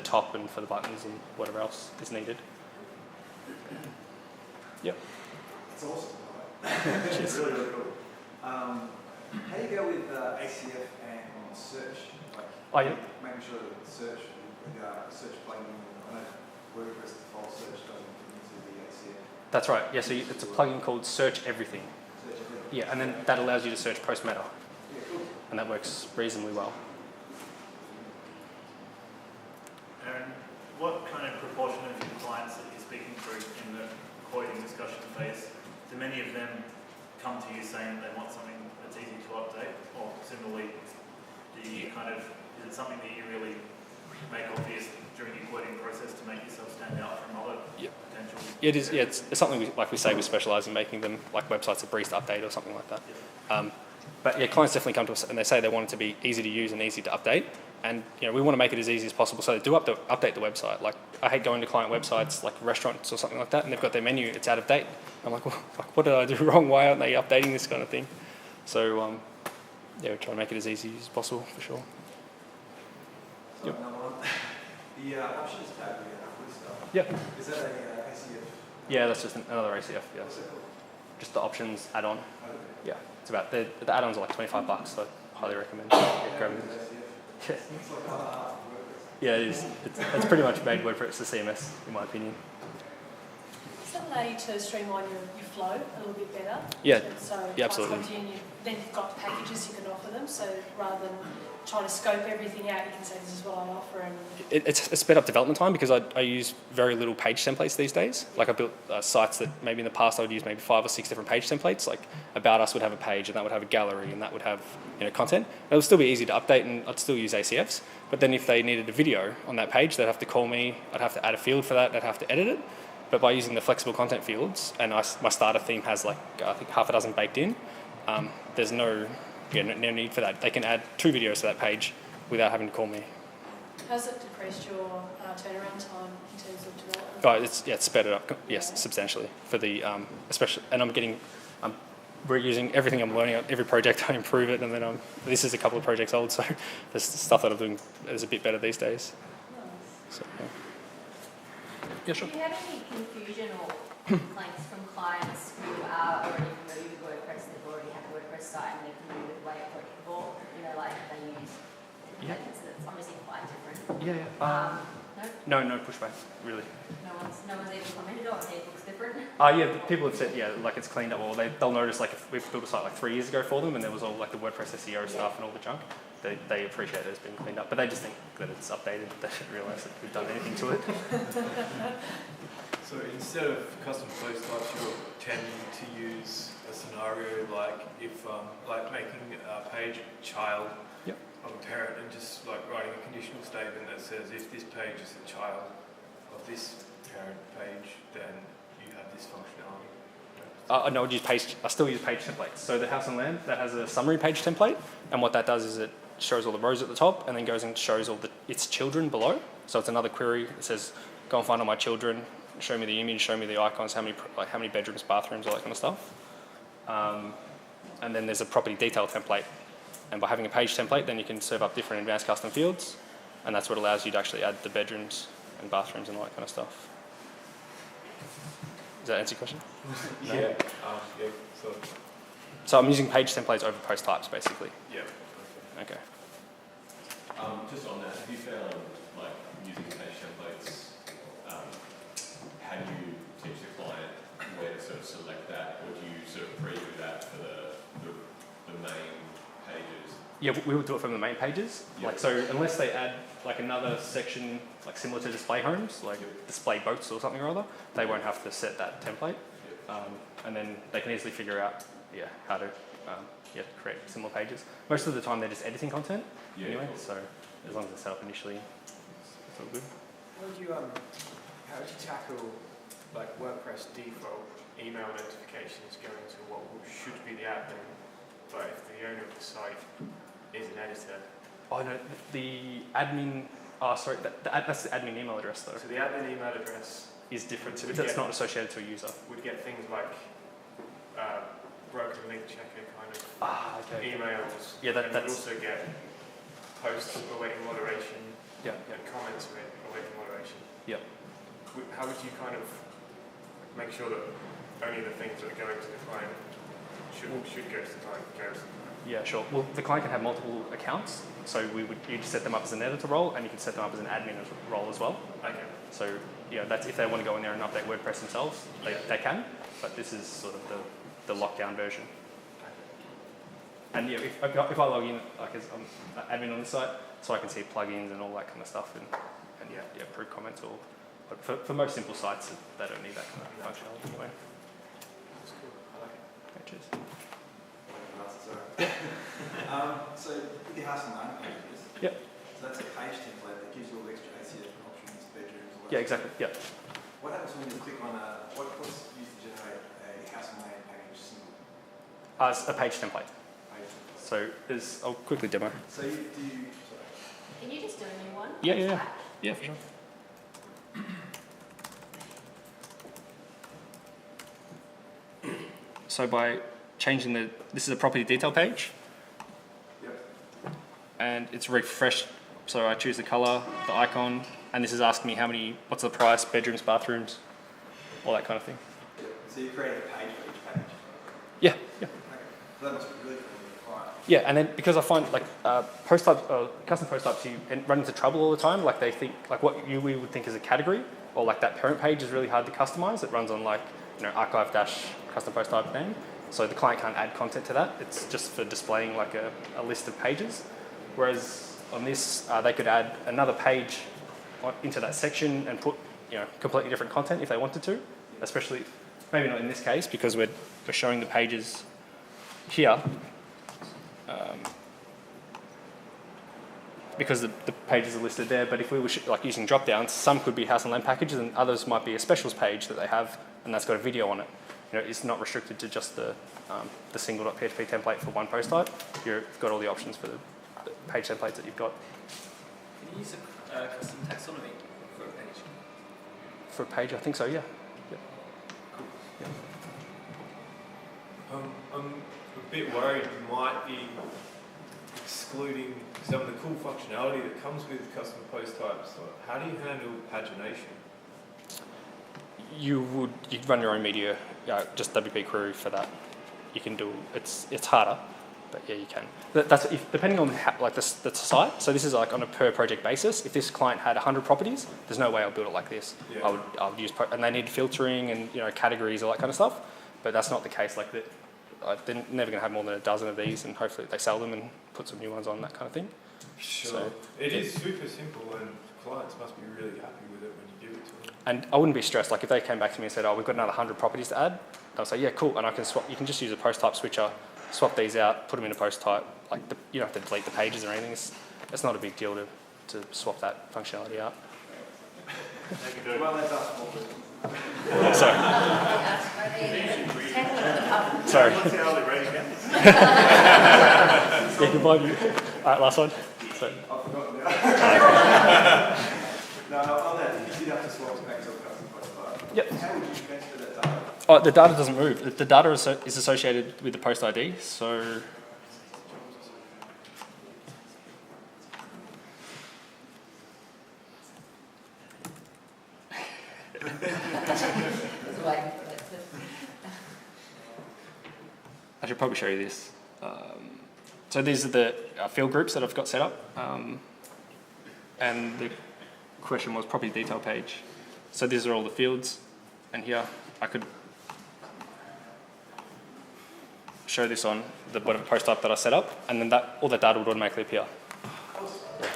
D: top and for the buttons and whatever else is needed. Yep.
G: It's awesome. It's really, really cool. How do you go with ACF and on search? Like making sure that search plugin, I know WordPress default search doesn't fit into the ACF.
D: That's right. Yeah, so it's a plugin called Search Everything.
G: Search everything.
D: Yeah, and then that allows you to search post meta,
G: Yeah, cool.
D: and that works reasonably well.
A: Aaron, what kind of proportion of your clients that you're speaking to in the quoting discussion phase, do many of them come to you saying they want something that's easy to update? Or similarly, do you is it something that you really make obvious during your quoting process to make yourself stand out from other potential?
D: It is. Yeah, it's something we say we specialise in making them like websites a breeze to update or something like that. But yeah, clients definitely come to us and they say they want it to be easy to use and easy to update. And we want to make it as easy as possible, so they do update the website. Like I hate going to client websites like restaurants or something like that, and they've got their menu, it's out of date. I'm like, well, what did I do wrong? Why aren't they updating this kind of thing? So we try to make it as easy as possible for sure.
G: So another one. The options tab we have with stuff.
D: Yep.
G: Is that a ACF?
D: Yeah, that's just another ACF. Yeah.
G: What's it called?
D: Just the options add-on.
G: Okay.
D: Yeah, it's about the add-ons are like $25, so I highly recommend grabbing them. Yeah.
G: It's like other half of WordPress.
D: Yeah, it is. It's pretty much made WordPress the CMS, in my opinion.
H: Does that allow you to streamline your flow a little bit better?
D: Yeah,
H: So
D: yeah, absolutely.
H: once it comes in, then you've got packages you can offer them. So rather than trying to scope everything out, you can say this is what I offer. And
D: It's sped up development time because I use very little page templates these days. Like I built sites that maybe in the past I would use maybe 5 or 6 different page templates. Like About Us would have a page and that would have a gallery and that would have content. It would still be easy to update and I'd still use ACFs. But then if they needed a video on that page, they'd have to call me. I'd have to add a field for that. They'd have to edit it. But by using the flexible content fields, and my starter theme has like I think half a dozen baked in, there's no need for that. They can add 2 videos to that page without having to call me.
H: has it decreased your turnaround time in terms of development?
D: Oh, it's sped it up, yes, substantially for the especially. And I'm reusing everything I'm learning. Every project I improve it, and then this is a couple of projects old, so the stuff that I'm doing is a bit better these days. So, yeah, sure.
E: Do you have any confusion or complaints from clients who are already familiar with WordPress, they've already had a WordPress site and they're familiar with the way it works before? Like they use templates that's obviously quite different.
D: Yeah. No pushback, really.
E: No one's even commented on it looks different.
D: Yeah, people have said, like it's cleaned up. Well, they'll notice like if we've built a site like 3 years ago for them and there was all like the WordPress SEO stuff and all the junk, they appreciate that it's been cleaned up. But they just think that it's updated. They shouldn't realise that we've done anything to it.
I: So instead of custom post types, you're tending to use a scenario like if like making a page child of a parent and just like writing a conditional statement that says if this page is a child of this parent page, then you have this functionality.
D: No, I still use page templates. So the House and Land, that has a summary page template, and what that does is it shows all the rows at the top and then goes and shows all its children below. So it's another query that says, go and find all my children, show me the image, show me the icons, how many bedrooms, bathrooms, all that kind of stuff. And then there's a property detail template. And by having a page template, then you can serve up different advanced custom fields, and that's what allows you to actually add the bedrooms and bathrooms and all that kind of stuff. Does that answer your question?
I: No? Yeah.
D: So I'm using page templates over post types, basically.
I: Yeah.
D: Okay.
J: Just on that, have you found like using page templates? How do you teach the client where to sort of select that, or do you sort of preview that for the main pages?
D: Yeah, we would do it from the main pages.
J: Yep.
D: Like so, unless they add like another section like similar to display homes, like display boats or something or other, they won't have to set that template. And then they can easily figure out how to create similar pages. Most of the time they're just editing content anyway, so as long as it's set up initially, it's all good.
K: How would you tackle like WordPress default email notifications going to what should be the admin, but if the owner of the site is an editor?
D: Oh no, the admin. Oh, sorry, that's the admin email address though.
K: So the admin email address
D: is different. That's not associated to a user.
K: Would get things like broken link checker kind of
D: okay.
K: emails.
D: Yeah,
K: and would also get posts awaiting moderation.
D: Yeah.
K: And comments awaiting moderation.
D: Yeah.
K: How would you kind of make sure that only the things that are going to the client should go to the client,
D: Yeah, sure. Well, the client can have multiple accounts, so you just set them up as an editor role, and you can set them up as an admin role as well.
K: Okay.
D: So that's if they want to go in there and update WordPress themselves, they can. But this is sort of the lockdown version. And if I log in, like as I'm admin on the site, so I can see plugins and all that kind of stuff, and approve comments or But for most simple sites, they don't need that kind of functionality anyway.
K: That's cool. I like it.
D: Okay, cheers.
G: So with your house and land pages,
D: Yep.
G: so that's a page template that gives you all the extra ACF options, bedrooms, all that.
D: Yeah, exactly. Yeah.
G: What happens when you click on what's used to generate a house and land package symbol?
D: It's a page template.
G: Page.
D: So I'll quickly demo.
G: So sorry.
E: Can you just do a new one?
D: Yeah, yeah, yeah. Yeah, for sure. So by changing this is a property detail page.
G: Yep.
D: And it's refreshed. So I choose the color, the icon, and this is asking me what's the price, bedrooms, bathrooms, all that kind of thing.
G: Yep. So you create a page for each page.
D: Yeah, yeah.
G: Okay. So that must be really cool for the client.
D: Yeah, and then because I find like post types, custom post types, you run into trouble all the time. Like they think like we would think is a category, or like that parent page is really hard to customize. It runs on like archive custom post type name, so the client can't add content to that. It's just for displaying like a list of pages. Whereas on this, they could add another page into that section and put completely different content if they wanted to. Especially maybe not in this case because we're showing the pages here. Because the pages are listed there, but if we were like using drop downs, some could be house and land packages, and others might be a specials page that they have, and that's got a video on it. It's not restricted to just the single.php template for one post type. You've got all the options for the page templates that you've got.
F: Can you use a custom taxonomy for a page?
D: For a page, I think so. Yeah. Yeah.
F: Cool.
D: Yeah.
I: I'm a bit worried you might be excluding some of the cool functionality that comes with custom post types. So how do you handle pagination?
D: You'd run your own media, just WP Crew for that. You can do it's harder, but yeah, you can. That's depending on the site. So this is like on a per project basis. If this client had 100 properties, there's no way I'll build it like this.
I: Yeah.
D: I would use and they need filtering and categories, all that kind of stuff. But that's not the case. Like that, they're never going to have more than a dozen of these, and hopefully they sell them and put some new ones on, that kind of thing.
I: Sure.
D: So,
I: it is super simple, and clients must be really happy with it when you give it to them.
D: And I wouldn't be stressed. Like if they came back to me and said, "Oh, we've got another 100 properties to add," I'll say, "Yeah, cool." And I can swap. You can just use a post type switcher, swap these out, put them in a post type. Like you don't have to delete the pages or anything. It's not a big deal to swap that functionality out.
G: Well, let's ask more questions.
D: Sorry. Sorry. Yeah, goodbye. All right, last one. So.
G: I've forgotten now. No, on that, you did have to swap back to a custom post type.
D: Yep.
G: How would you transfer that data?
D: Oh, the data doesn't move. The data is associated with the post ID, so... I should probably show you this. So these are the field groups that I've got set up. And the question was property detail page. So these are all the fields. And here I could show this on the whatever post type that I set up, and then all the data would automatically appear. Yeah.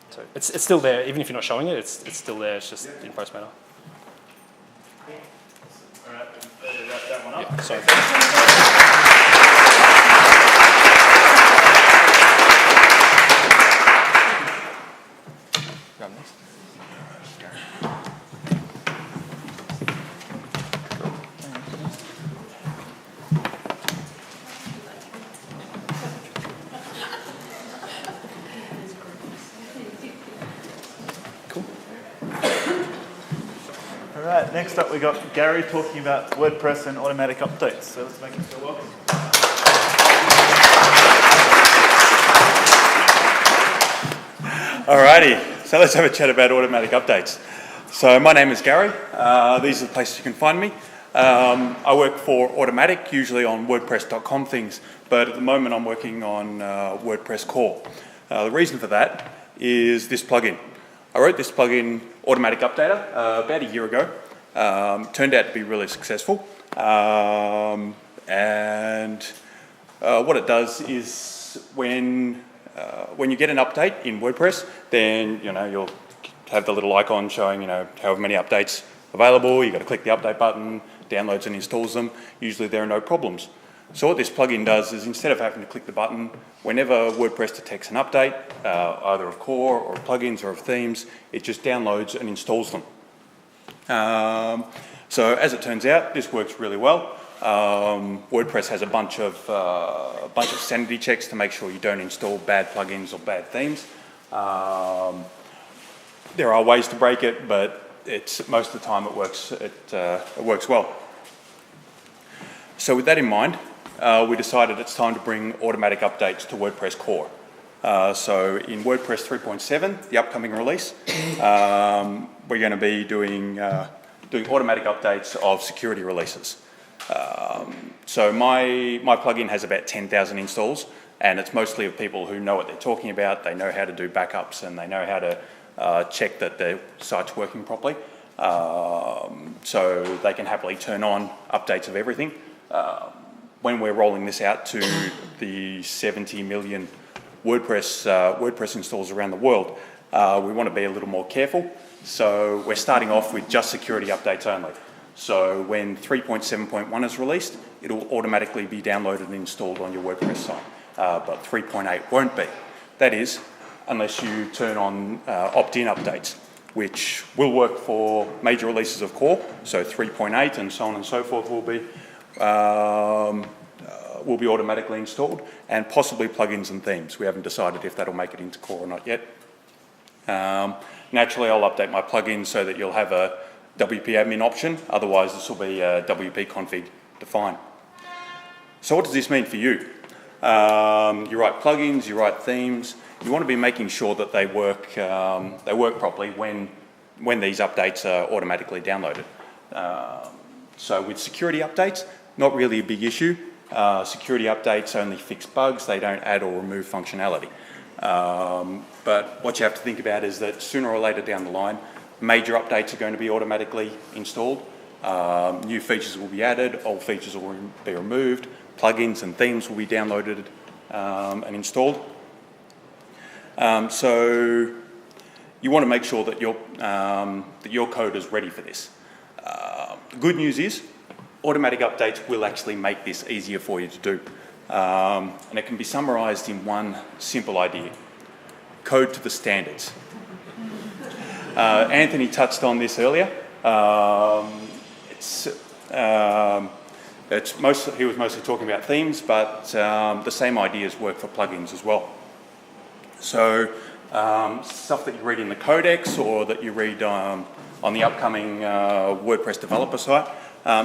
D: So it's still there, even if you're not showing it, it's still there. It's just in post meta.
A: All right, wrap that one up.
D: Yeah, sorry. Grab this.
A: All right, next up we got Gary talking about WordPress and automatic updates. So let's make him feel welcome.
L: Alrighty, so let's have a chat about automatic updates. So my name is Gary. These are the places you can find me. I work for Automatic, usually on WordPress.com things, but at the moment I'm working on WordPress Core. The reason for that is this plugin. I wrote this plugin, Automatic Updater, about a year ago. Turned out to be really successful. And what it does is when you get an update in WordPress, then you'll have the little icon showing, however many updates available. You've got to click the update button, downloads and installs them. Usually there are no problems. So what this plugin does is, instead of having to click the button, whenever WordPress detects an update, either of core or of plugins or of themes, it just downloads and installs them. So as it turns out, this works really well. WordPress has a bunch of sanity checks to make sure you don't install bad plugins or bad themes. There are ways to break it, but most of the time it works well. So with that in mind, we decided it's time to bring automatic updates to WordPress core. So in WordPress 3.7, the upcoming release, we're going to be doing automatic updates of security releases. So my plugin has about 10,000 installs, and it's mostly of people who know what they're talking about. They know how to do backups, and they know how to check that their site's working properly. So they can happily turn on updates of everything. When we're rolling this out to the 70 million WordPress installs around the world, we want to be a little more careful. So we're starting off with just security updates only. So when 3.7.1 is released, it'll automatically be downloaded and installed on your WordPress site, but 3.8 won't be. That is, unless you turn on opt-in updates, which will work for major releases of core, so 3.8 and so on and so forth will be automatically installed, and possibly plugins and themes. We haven't decided if that'll make it into core or not yet. Naturally, I'll update my plugin so that you'll have a WP admin option. Otherwise, this will be WP config define. So what does this mean for you? You write plugins, you write themes. You want to be making sure that they work properly when these updates are automatically downloaded. So with security updates, not really a big issue. Security updates only fix bugs, they don't add or remove functionality. But what you have to think about is that sooner or later down the line, major updates are going to be automatically installed. New features will be added, old features will be removed, plugins and themes will be downloaded and installed. So you want to make sure that your code is ready for this. The good news is automatic updates will actually make this easier for you to do. And it can be summarised in one simple idea: code to the standards. Anthony touched on this earlier. He was mostly talking about themes, but the same ideas work for plugins as well. So stuff that you read in the codex or that you read on the upcoming WordPress developer site,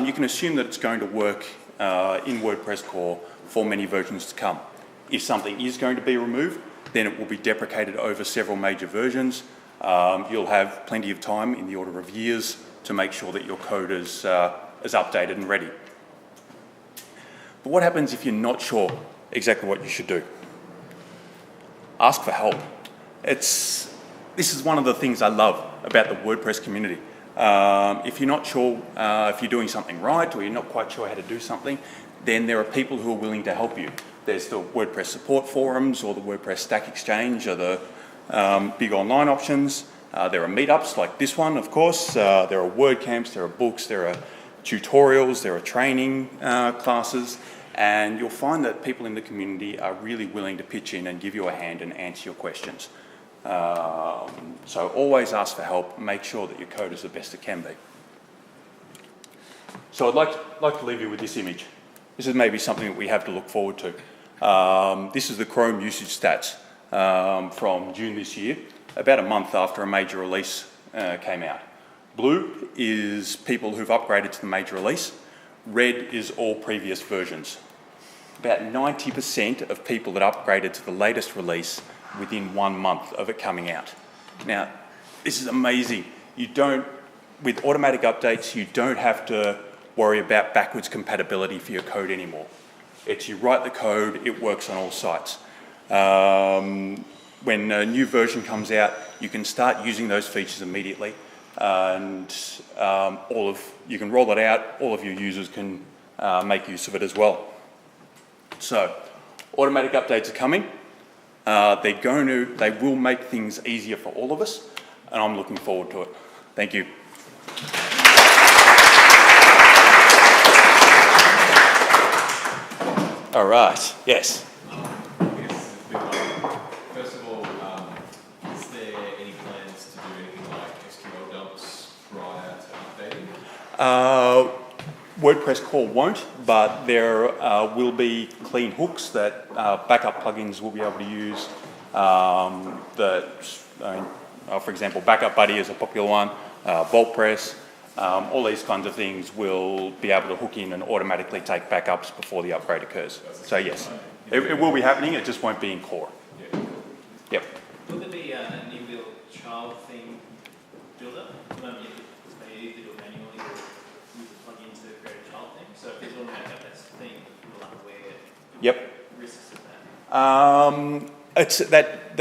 L: you can assume that it's going to work in WordPress core for many versions to come. If something is going to be removed, then it will be deprecated over several major versions. You'll have plenty of time, in the order of years, to make sure that your code is updated and ready. But what happens if you're not sure exactly what you should do? Ask for help. This is one of the things I love about the WordPress community. If you're not sure if you're doing something right, or you're not quite sure how to do something, then there are people who are willing to help you. There's the WordPress support forums or the WordPress Stack Exchange are the big online options. There are meetups like this one, of course. There are WordCamps, there are books, there are tutorials, there are training classes, and you'll find that people in the community are really willing to pitch in and give you a hand and answer your questions. So always ask for help. Make sure that your code is the best it can be. So I'd like to leave you with this image. This is maybe something that we have to look forward to. This is the Chrome usage stats from June this year, about a month after a major release came out. Blue is people who've upgraded to the major release. Red is all previous versions. About 90% of people that upgraded to the latest release within 1 month of it coming out. Now, this is amazing. With automatic updates, you don't have to worry about backwards compatibility for your code anymore. You write the code, it works on all sites. When a new version comes out, you can start using those features immediately, and you can roll it out. All of your users can make use of it as well. So, automatic updates are coming. They will make things easier for all of us. and I'm looking forward to it. Thank you. All right, yes.
J: First of all, is there any plans to do anything like SQL dumps prior to updating?
L: WordPress core won't, but there will be clean hooks that backup plugins will be able to use. For example, Backup Buddy is a popular one, VaultPress, all these kinds of things will be able to hook in and automatically take backups before the upgrade occurs. So yes, it will be happening, it just won't be in core. Yep.
F: Will there be a new build child theme builder? At the moment, you either do it manually or use a plugin to create a child theme. So if there's automatic updates to theme, people aren't aware
L: Yep.
F: risks of that.
L: It's that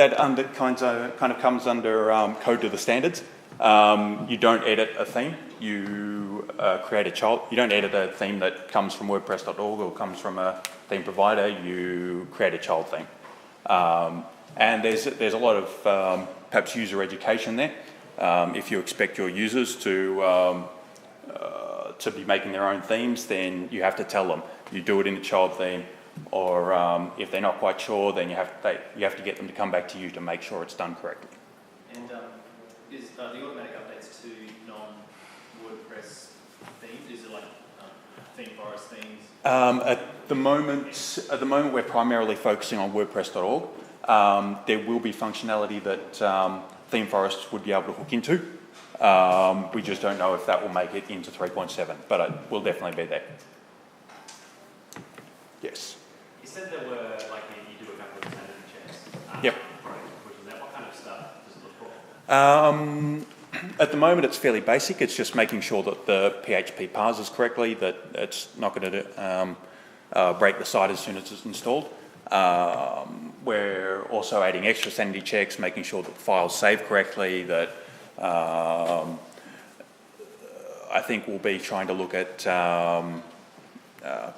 L: kind of comes under code to the standards. You don't edit a theme. You create a child. You don't edit a theme that comes from WordPress.org or comes from a theme provider. You create a child theme, and there's a lot of perhaps user education there. If you expect your users to be making their own themes, then you have to tell them you do it in a child theme. Or if they're not quite sure, then you have to get them to come back to you to make sure it's done correctly.
F: And is the automatic updates to non-WordPress themes? Is it like theme forest themes?
L: At the moment, we're primarily focusing on WordPress.org. There will be functionality that Theme Forest would be able to hook into. We just don't know if that will make it into 3.7, but it will definitely be there. Yes.
M: You said there were, like, you do a couple of sanity checks.
L: Yep.
M: Which is that? What kind of stuff does it look for?
L: At the moment, it's fairly basic. It's just making sure that the PHP parses correctly, that it's not going to break the site as soon as it's installed. We're also adding extra sanity checks, making sure that the files save correctly, that I think we'll be trying to look at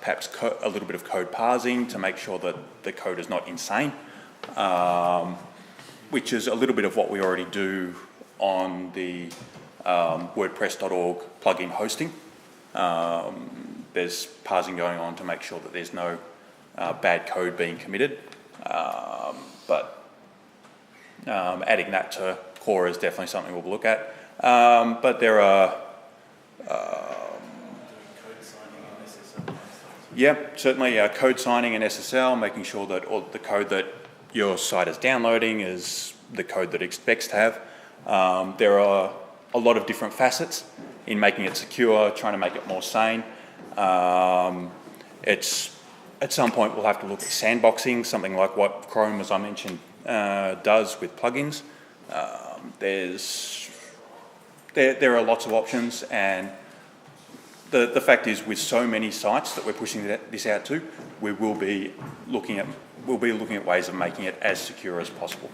L: perhaps a little bit of code parsing to make sure that the code is not insane, which is a little bit of what we already do on the WordPress.org plugin hosting. There's parsing going on to make sure that there's no bad code being committed, but adding that to core is definitely something we'll look at. But there are yeah, certainly code signing and SSL, making sure that all the code that your site is downloading is the code that it expects to have. There are a lot of different facets in making it secure, trying to make it more sane. It's at some point we'll have to look at sandboxing, something like what Chrome, as I mentioned, does with plugins. There are lots of options, and the fact is, with so many sites that we're pushing this out to, we will be looking at ways of making it as secure as possible.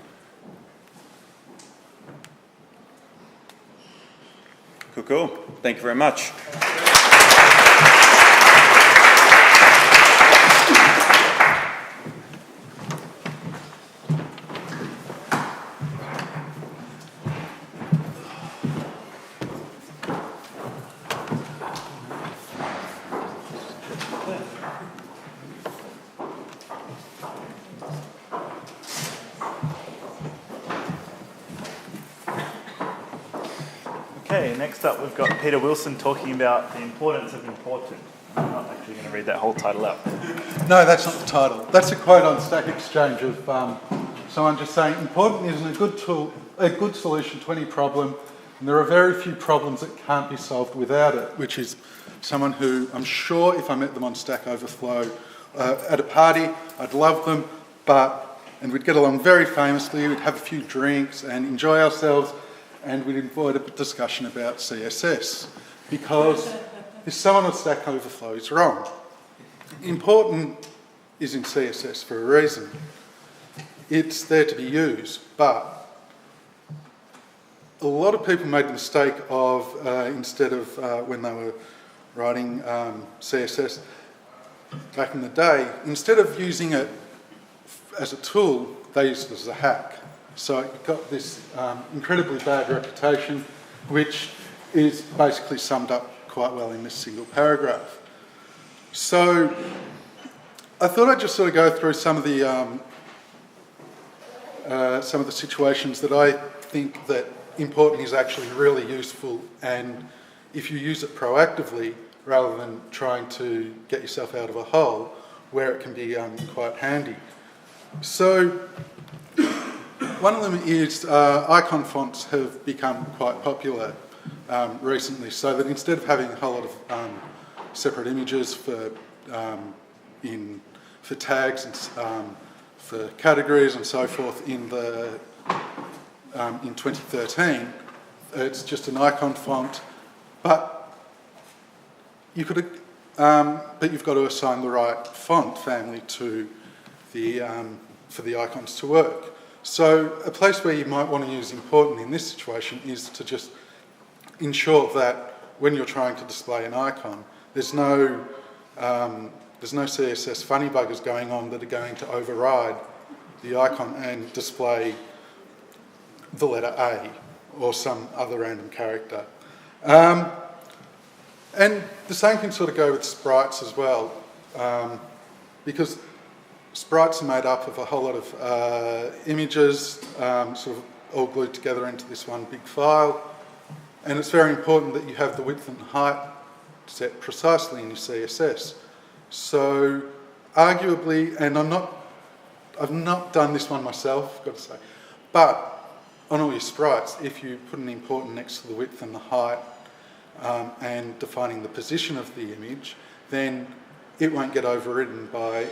L: Cool. Thank you very much.
A: Okay, next up we've got Peter Wilson talking about the importance of important. I'm not actually going to read that whole title out.
N: No, that's not the title. That's a quote on Stack Exchange of someone just saying, important isn't a good tool, a good solution to any problem, and there are very few problems that can't be solved without it, which is someone who I'm sure if I met them on Stack Overflow at a party, I'd love them, and we'd get along very famously, we'd have a few drinks and enjoy ourselves, and we'd avoid a discussion about CSS, because if someone on Stack Overflow is wrong. Important is in CSS for a reason. It's there to be used, but a lot of people made the mistake of, instead of when they were writing CSS back in the day, instead of using it as a tool, they used it as a hack. So it got this incredibly bad reputation, which is basically summed up quite well in this single paragraph. So I thought I'd just sort of go through some of the situations that I think that important is actually really useful, and if you use it proactively rather than trying to get yourself out of a hole, where it can be quite handy. So one of them is icon fonts have become quite popular recently, so that instead of having a whole lot of separate images for tags and for categories and so forth in 2013, it's just an icon font, but you've got to assign the right font family to for the icons to work. So a place where you might want to use important in this situation is to just ensure that when you're trying to display an icon, there's no CSS funny buggers going on that are going to override the icon and display the letter A or some other random character. And the same can sort of go with sprites as well, because sprites are made up of a whole lot of images, sort of all glued together into this one big file, and it's very important that you have the width and height set precisely in your CSS. So arguably, and I've not done this one myself, got to say, but on all your sprites, if you put an important next to the width and the height and defining the position of the image, then it won't get overridden by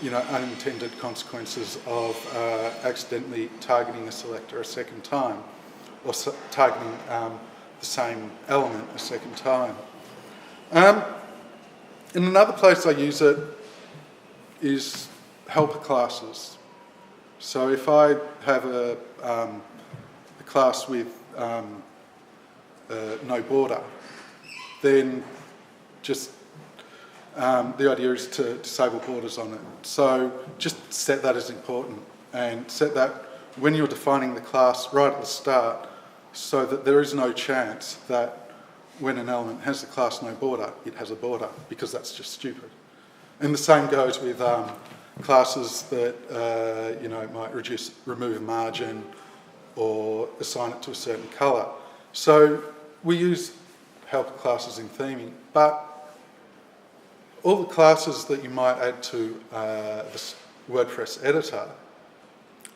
N: unintended consequences of accidentally targeting a selector a second time, or targeting the same element a second time. In another place I use it is helper classes. So if I have a class with no border, then just the idea is to disable borders on it. So just set that as important, and set that when you're defining the class right at the start, so that there is no chance that when an element has the class no border, it has a border, because that's just stupid. And the same goes with classes that might remove a margin or assign it to a certain colour. So we use helper classes in theming, but all the classes that you might add to the WordPress editor,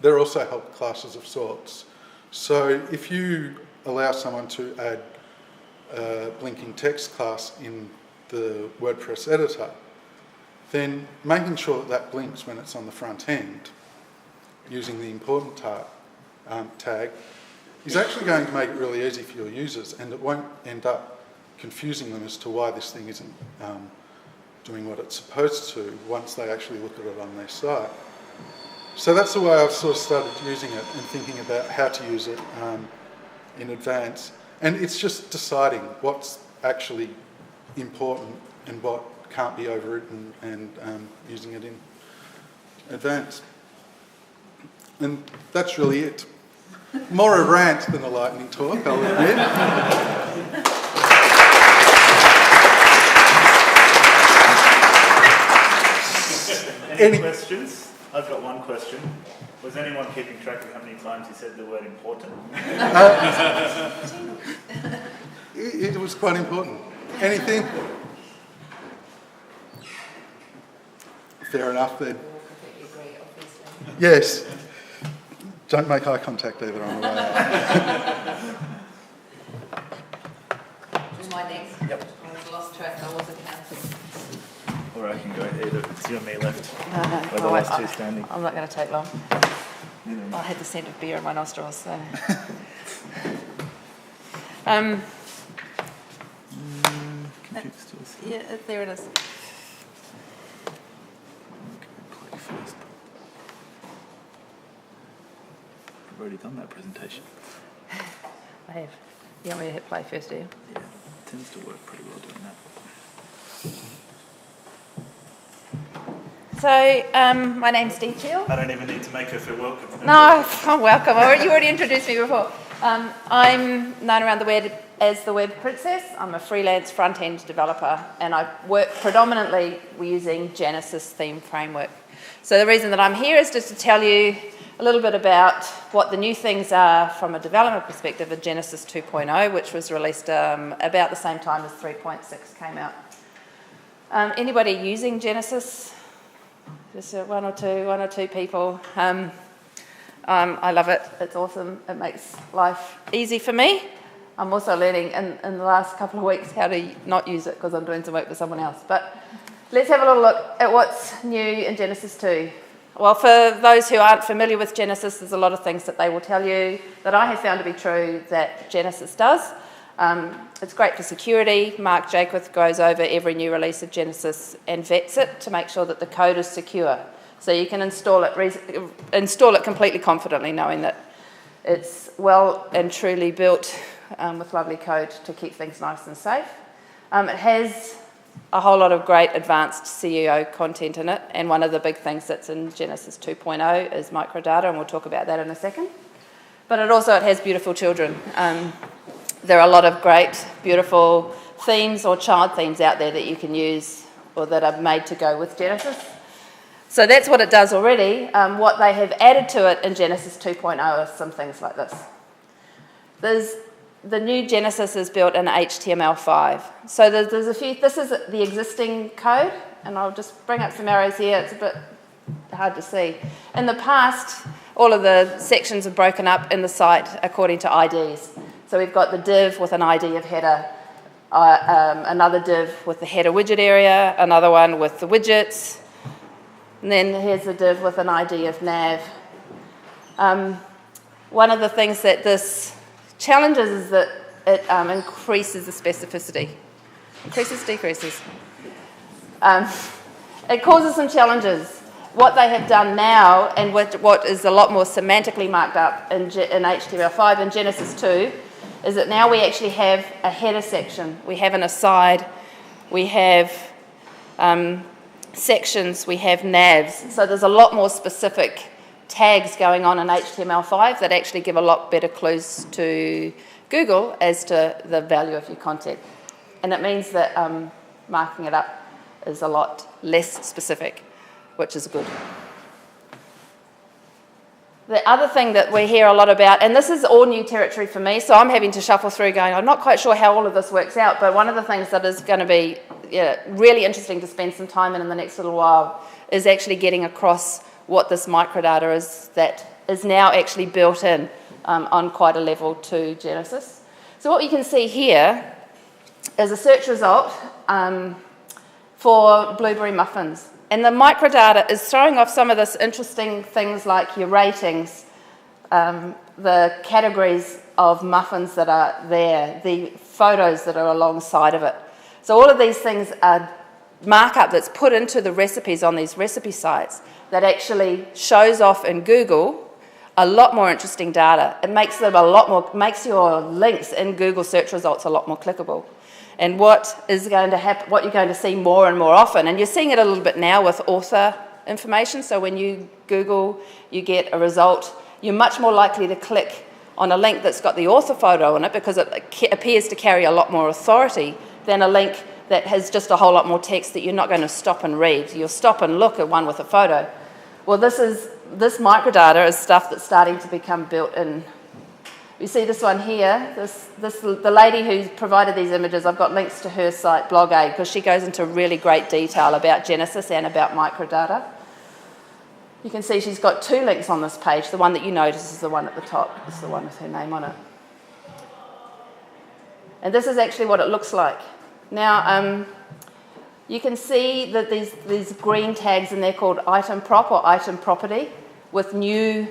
N: they're also helper classes of sorts. So if you allow someone to add a blinking text class in the WordPress editor, then making sure that blinks when it's on the front end, using the important tag, is actually going to make it really easy for your users, and it won't end up confusing them as to why this thing isn't doing what it's supposed to once they actually look at it on their site. So that's the way I've sort of started using it and thinking about how to use it in advance. And it's just deciding what's actually important and what can't be overwritten, and using it in advance. And that's really it. More a rant than a lightning talk, I'll admit.
A: Any questions? I've got one question. Was anyone keeping track of how many times you said the word important?
N: It was quite important. Anything? Fair enough then. Yes. Don't make eye contact either on the way out.
B: Was my next? Yep. I lost track, I wasn't counting.
A: Or I can go either. It's you and me left.
B: No.
A: We're the last two standing.
B: I'm not going to take long. I had the scent of beer in my nostrils, so. Yeah, there it is.
A: I've already done that presentation.
B: I have. You want me to hit play first, do you?
A: Yeah, it tends to work pretty well doing that.
B: So, my name's Dee Cheel.
A: I don't even need to make her feel welcome.
B: No, I'm welcome. You already introduced me before. I'm known around the web as the Web Princess. I'm a freelance front-end developer, and I work predominantly using Genesis theme framework. So the reason that I'm here is just to tell you a little bit about what the new things are from a development perspective of Genesis 2.0, which was released about the same time as 3.6 came out. Anybody using Genesis? Just one or two people. I love it. It's awesome. It makes life easy for me. I'm also learning in the last couple of weeks how to not use it because I'm doing some work for someone else. But let's have a little look at what's new in Genesis 2. Well, for those who aren't familiar with Genesis, there's a lot of things that they will tell you that I have found to be true that Genesis does. It's great for security. Mark Jakewith goes over every new release of Genesis and vets it to make sure that the code is secure. So you can install it completely confidently, knowing that it's well and truly built with lovely code to keep things nice and safe. It has a whole lot of great advanced CEO content in it, and one of the big things that's in Genesis 2.0 is microdata, and we'll talk about that in a second. But it has beautiful children. There are a lot of great, beautiful themes or child themes out there that you can use or that are made to go with Genesis. So that's what it does already. What they have added to it in Genesis 2.0 are some things like this. The new Genesis is built in HTML5. So there's a few, this is the existing code, and I'll just bring up some arrows here. It's a bit hard to see. In the past, all of the sections are broken up in the site according to IDs. So we've got the div with an ID of header, another div with the header widget area, another one with the widgets, and then here's the div with an ID of nav. One of the things that this challenges is that it increases the specificity. Increases, decreases. It causes some challenges. What they have done now, and what is a lot more semantically marked up in HTML5 and Genesis 2, is that now we actually have a header section. We have an aside, we have sections, we have navs. So there's a lot more specific tags going on in HTML5 that actually give a lot better clues to Google as to the value of your content. And it means that marking it up is a lot less specific, which is good. The other thing that we hear a lot about, and this is all new territory for me, so I'm having to shuffle through going, I'm not quite sure how all of this works out, but one of the things that is going to be really interesting to spend some time in the next little while is actually getting across what this microdata is that is now actually built in on quite a level to Genesis. So what you can see here is a search result for blueberry muffins. And the microdata is throwing off some of this interesting things like your ratings, the categories of muffins that are there, the photos that are alongside of it. So all of these things are markup that's put into the recipes on these recipe sites that actually shows off in Google a lot more interesting data. It makes them makes your links in Google search results a lot more clickable. And what is going to happen, what you're going to see more and more often, and you're seeing it a little bit now with author information. So when you Google, you get a result, you're much more likely to click on a link that's got the author photo on it because it appears to carry a lot more authority than a link that has just a whole lot more text that you're not going to stop and read. You'll stop and look at one with a photo. Well, this microdata is stuff that's starting to become built in. You see this one here, the lady who provided these images, I've got links to her site, BlogAid, because she goes into really great detail about Genesis and about microdata. You can see she's got 2 links on this page. The one that you notice is the one at the top. It's the one with her name on it. And this is actually what it looks like. Now, you can see that these green tags in there called item prop or item property with new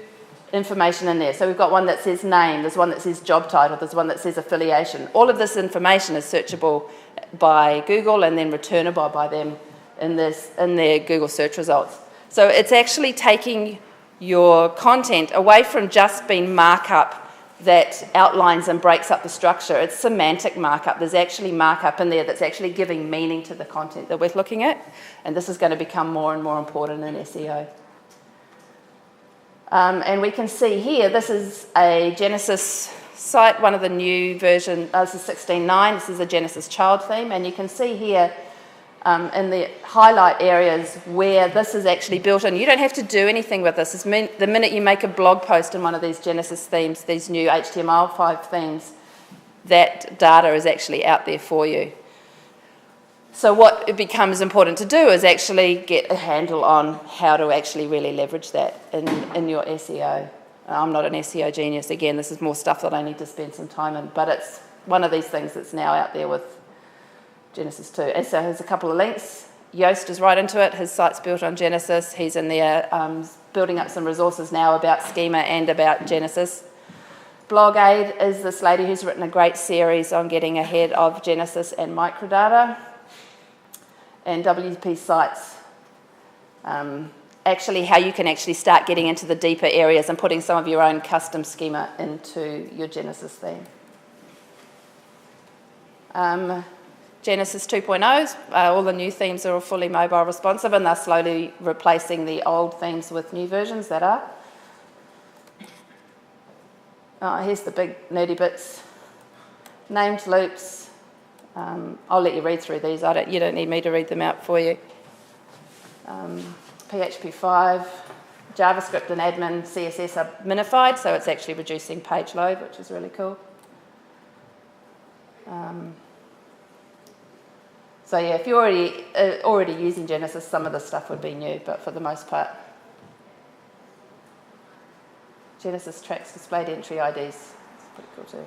B: information in there. So we've got one that says name, there's one that says job title, there's one that says affiliation. All of this information is searchable by Google and then returnable by them in their Google search results. So it's actually taking your content away from just being markup that outlines and breaks up the structure. It's semantic markup. There's actually markup in there that's actually giving meaning to the content that we're looking at, and this is going to become more and more important in SEO. And we can see here, this is a Genesis site, one of the new version, this is 16.9, this is a Genesis child theme, and you can see here in the highlight areas where this is actually built in. You don't have to do anything with this. The minute you make a blog post in one of these Genesis themes, these new HTML5 themes, that data is actually out there for you. So what it becomes important to do is actually get a handle on how to actually really leverage that in your SEO. I'm not an SEO genius. Again, this is more stuff that I need to spend some time in, but it's one of these things that's now out there with Genesis 2. And so here's a couple of links. Yoast is right into it. His site's built on Genesis. He's in there building up some resources now about schema and about Genesis. BlogAid is this lady who's written a great series on getting ahead of Genesis and microdata. And WP Sites, actually how you can actually start getting into the deeper areas and putting some of your own custom schema into your Genesis theme. Genesis 2.0, all the new themes are fully mobile responsive, and they're slowly replacing the old themes with new versions that are. Here's the big nerdy bits. Named loops. I'll let you read through these. You don't need me to read them out for you. PHP 5, JavaScript and admin CSS are minified, so it's actually reducing page load, which is really cool. So yeah, if you're already using Genesis, some of this stuff would be new, but for the most part, Genesis tracks displayed entry IDs. It's pretty cool too.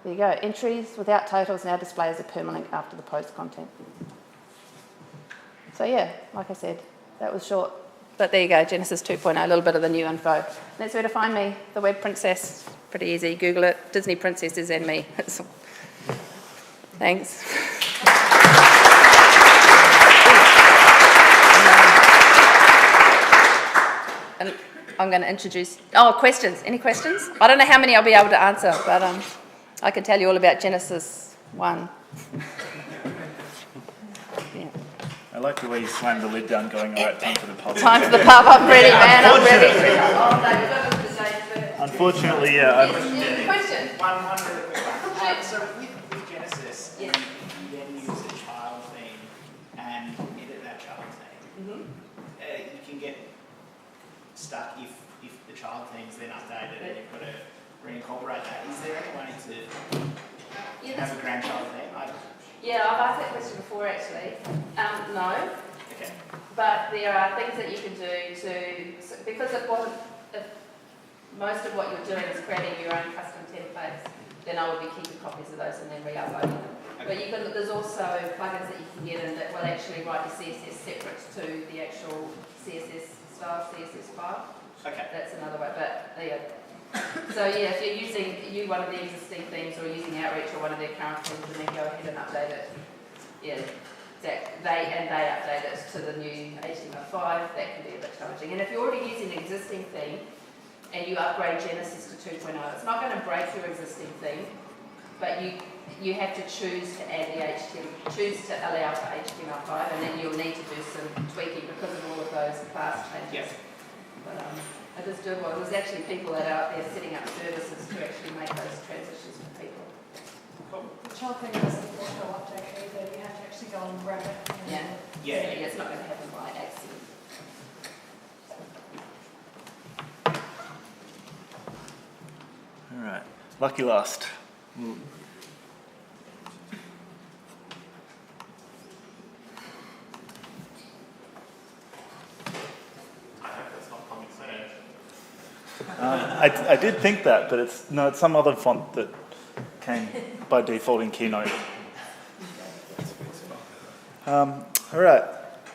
B: There you go. Entries without titles now display as a permalink after the post content. So yeah, like I said, that was short. But there you go, Genesis 2.0, a little bit of the new info. That's where to find me, the Web Princess. Pretty easy, Google it. Disney Princesses and me. Thanks. And I'm going to introduce... Oh, questions. Any questions? I don't know how many I'll be able to answer, but I can tell you all about Genesis 1. Yeah.
A: I like the way you slammed the lid down going, all right, time for the pub.
B: Time for the pub. I'm ready, man. I'm ready.
A: Unfortunately, yeah.
B: Question?
O: One really quick one. So with Genesis, you then use a child theme and edit that child theme. You can get stuck if the child theme's then updated and you've got to reincorporate that. Is there any way to have a grandchild theme?
B: Yeah, I've asked that question before actually. No.
O: Okay.
B: But there are things that you can do because if most of what you're doing is creating your own custom templates, then I would be keeping copies of those and then re-uploading them. Okay. But there's also plugins that you can get in that will actually write your CSS separate to the actual CSS style, CSS file.
O: Okay.
B: That's another way, but yeah. So yeah, if you're using one of the existing themes or using Outreach or one of their current themes and then go ahead and update it, yeah, they update it to the new HTML5, that can be a bit challenging. And if you're already using an existing theme and you upgrade Genesis to 2.0, it's not going to break your existing theme, but you have to choose to add the choose to allow for HTML5, and then you'll need to do some tweaking because of all of those class changes.
O: Yes.
B: But it is doable. There's actually people that are out there setting up services to actually make those transitions for people.
H: The child thing doesn't auto update either. You have to actually go and grab it.
B: Yeah, it's not going to happen by accident.
A: All right, lucky last. I did think that, but it's some other font that came by default in Keynote. All right,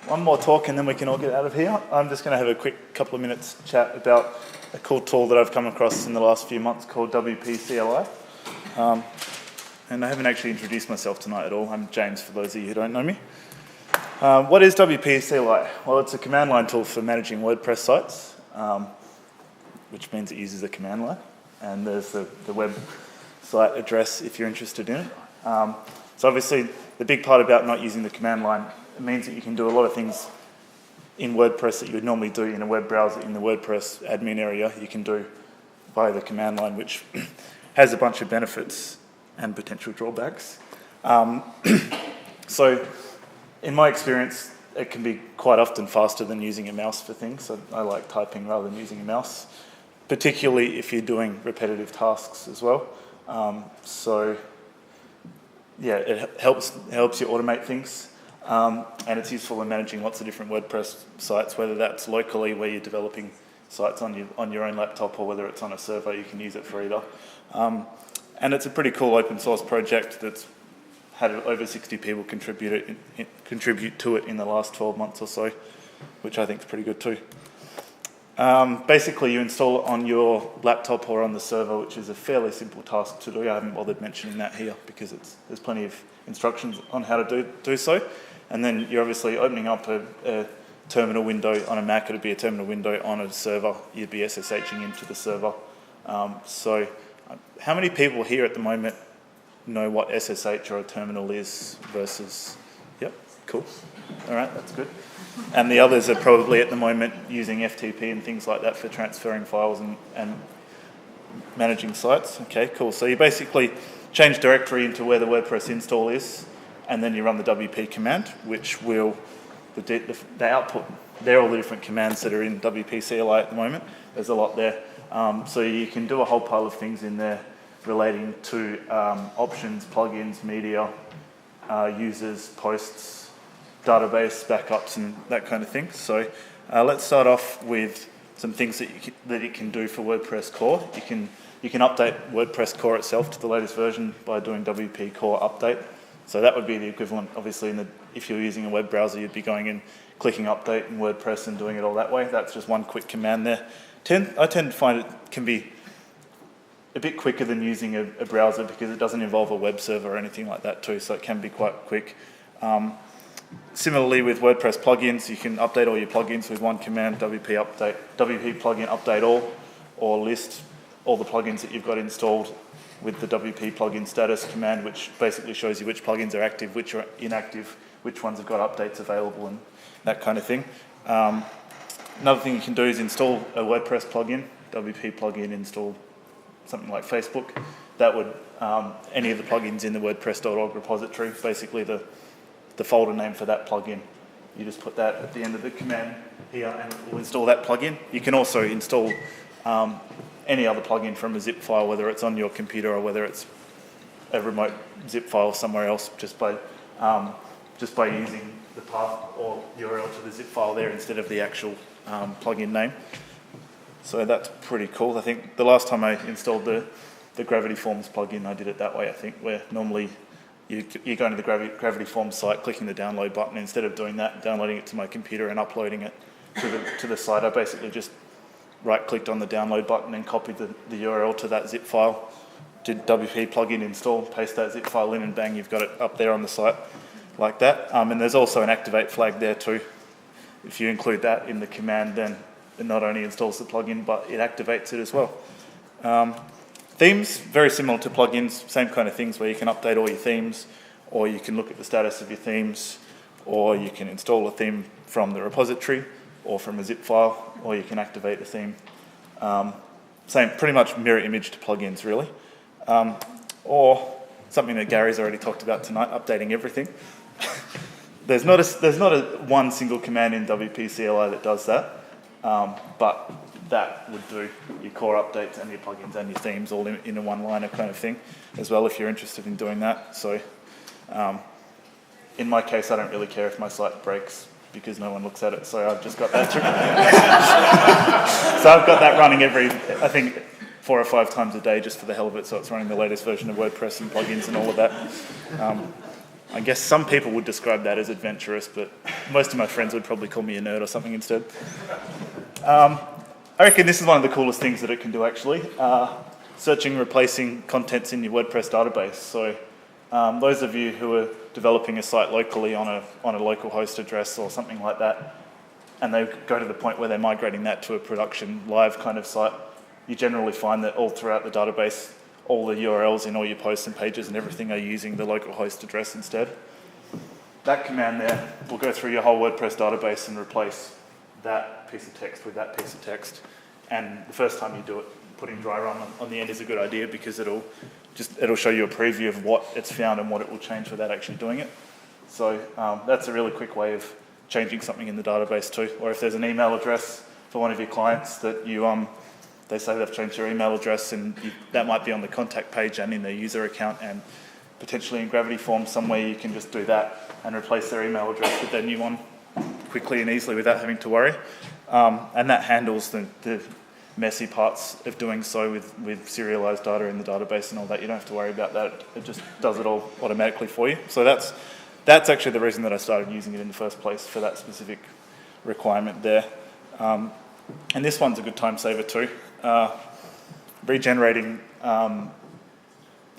A: one more talk and then we can all get out of here. I'm just going to have a quick couple of minutes chat about a cool tool that I've come across in the last few months called WP CLI. And I haven't actually introduced myself tonight at all. I'm James, for those of you who don't know me. What is WP CLI? Well, it's a command line tool for managing WordPress sites, which means it uses a command line. and there's the website address if you're interested in it. So obviously, the big part about not using the command line, it means that you can do a lot of things in WordPress that you would normally do in a web browser in the WordPress admin area. You can do via the command line, which has a bunch of benefits and potential drawbacks. So in my experience, it can be quite often faster than using a mouse for things. So I like typing rather than using a mouse, particularly if you're doing repetitive tasks as well. So yeah, it helps you automate things. And it's useful in managing lots of different WordPress sites, whether that's locally where you're developing sites on your own laptop, or whether it's on a server. You can use it for either. And it's a pretty cool open source project that's had over 60 people contribute to it in the last 12 months or so, which I think is pretty good too. Basically, you install it on your laptop or on the server, which is a fairly simple task to do. I haven't bothered mentioning that here because there's plenty of instructions on how to do so. And then you're obviously opening up a terminal window on a Mac. It'd be a terminal window on a server. You'd be SSHing into the server. So how many people here at the moment know what SSH or a terminal is versus... Yep, cool. All right, that's good. And the others are probably at the moment using FTP and things like that for transferring files and managing sites. Okay, cool. So you basically change directory into where the WordPress install is, and then you run the WP command, which will, the output, they're all the different commands that are in WP CLI at the moment. There's a lot there. So you can do a whole pile of things in there relating to options, plugins, media, users, posts, database, backups, and that kind of thing. So let's start off with some things that it can do for WordPress core. You can update WordPress core itself to the latest version by doing WP core update. So that would be the equivalent, obviously, if you're using a web browser, you'd be going in, clicking update in WordPress and doing it all that way. That's just one quick command there. I tend to find it can be a bit quicker than using a browser because it doesn't involve a web server or anything like that too, so it can be quite quick. Similarly with WordPress plugins, you can update all your plugins with one command, WP plugin update all, or list all the plugins that you've got installed with the WP plugin status command, which basically shows you which plugins are active, which are inactive, which ones have got updates available, and that kind of thing. Another thing you can do is install a WordPress plugin, WP plugin install something like Facebook. That would, any of the plugins in the WordPress.org repository, basically the folder name for that plugin. You just put that at the end of the command here and it will install that plugin. You can also install any other plugin from a zip file, whether it's on your computer or whether it's a remote zip file somewhere else, just by using the path or URL to the zip file there instead of the actual plugin name. So that's pretty cool. I think the last time I installed the Gravity Forms plugin, I did it that way, I think, where normally you go into the Gravity Forms site, clicking the download button. Instead of doing that, downloading it to my computer and uploading it to the site, I basically just right-clicked on the download button and copied the URL to that zip file, did WP plugin install, paste that zip file in, and bang, you've got it up there on the site like that. And there's also an activate flag there too. If you include that in the command, then it not only installs the plugin, but it activates it as well. Themes, very similar to plugins, same kind of things where you can update all your themes, or you can look at the status of your themes, or you can install a theme from the repository, or from a zip file, or you can activate a theme. Same, pretty much mirror image to plugins, really. Or something that Gary's already talked about tonight, updating everything. There's not a one single command in WP CLI that does that, but that would do your core updates and your plugins and your themes all in a one-liner kind of thing as well, if you're interested in doing that. So in my case, I don't really care if my site breaks because no one looks at it, so I've just got that. So I've got that running every, I think, 4 or 5 times a day just for the hell of it, so it's running the latest version of WordPress and plugins and all of that. I guess some people would describe that as adventurous, but most of my friends would probably call me a nerd or something instead. I reckon this is one of the coolest things that it can do, actually. Searching, replacing contents in your WordPress database. So those of you who are developing a site locally on a local host address or something like that, and they go to the point where they're migrating that to a production live kind of site, you generally find that all throughout the database, all the URLs in all your posts and pages and everything are using the local host address instead. That command there will go through your whole WordPress database and replace that piece of text with that piece of text. And the first time you do it, putting dry run on the end is a good idea because it'll show you a preview of what it's found and what it will change without actually doing it. So that's a really quick way of changing something in the database too. Or if there's an email address for one of your clients that they say they've changed your email address, and that might be on the contact page and in their user account, and potentially in Gravity Forms somewhere you can just do that and replace their email address with their new one quickly and easily without having to worry. And that handles the messy parts of doing so with serialized data in the database and all that. You don't have to worry about that. It just does it all automatically for you. So that's actually the reason that I started using it in the first place, for that specific requirement there. And this one's a good time saver too. Regenerating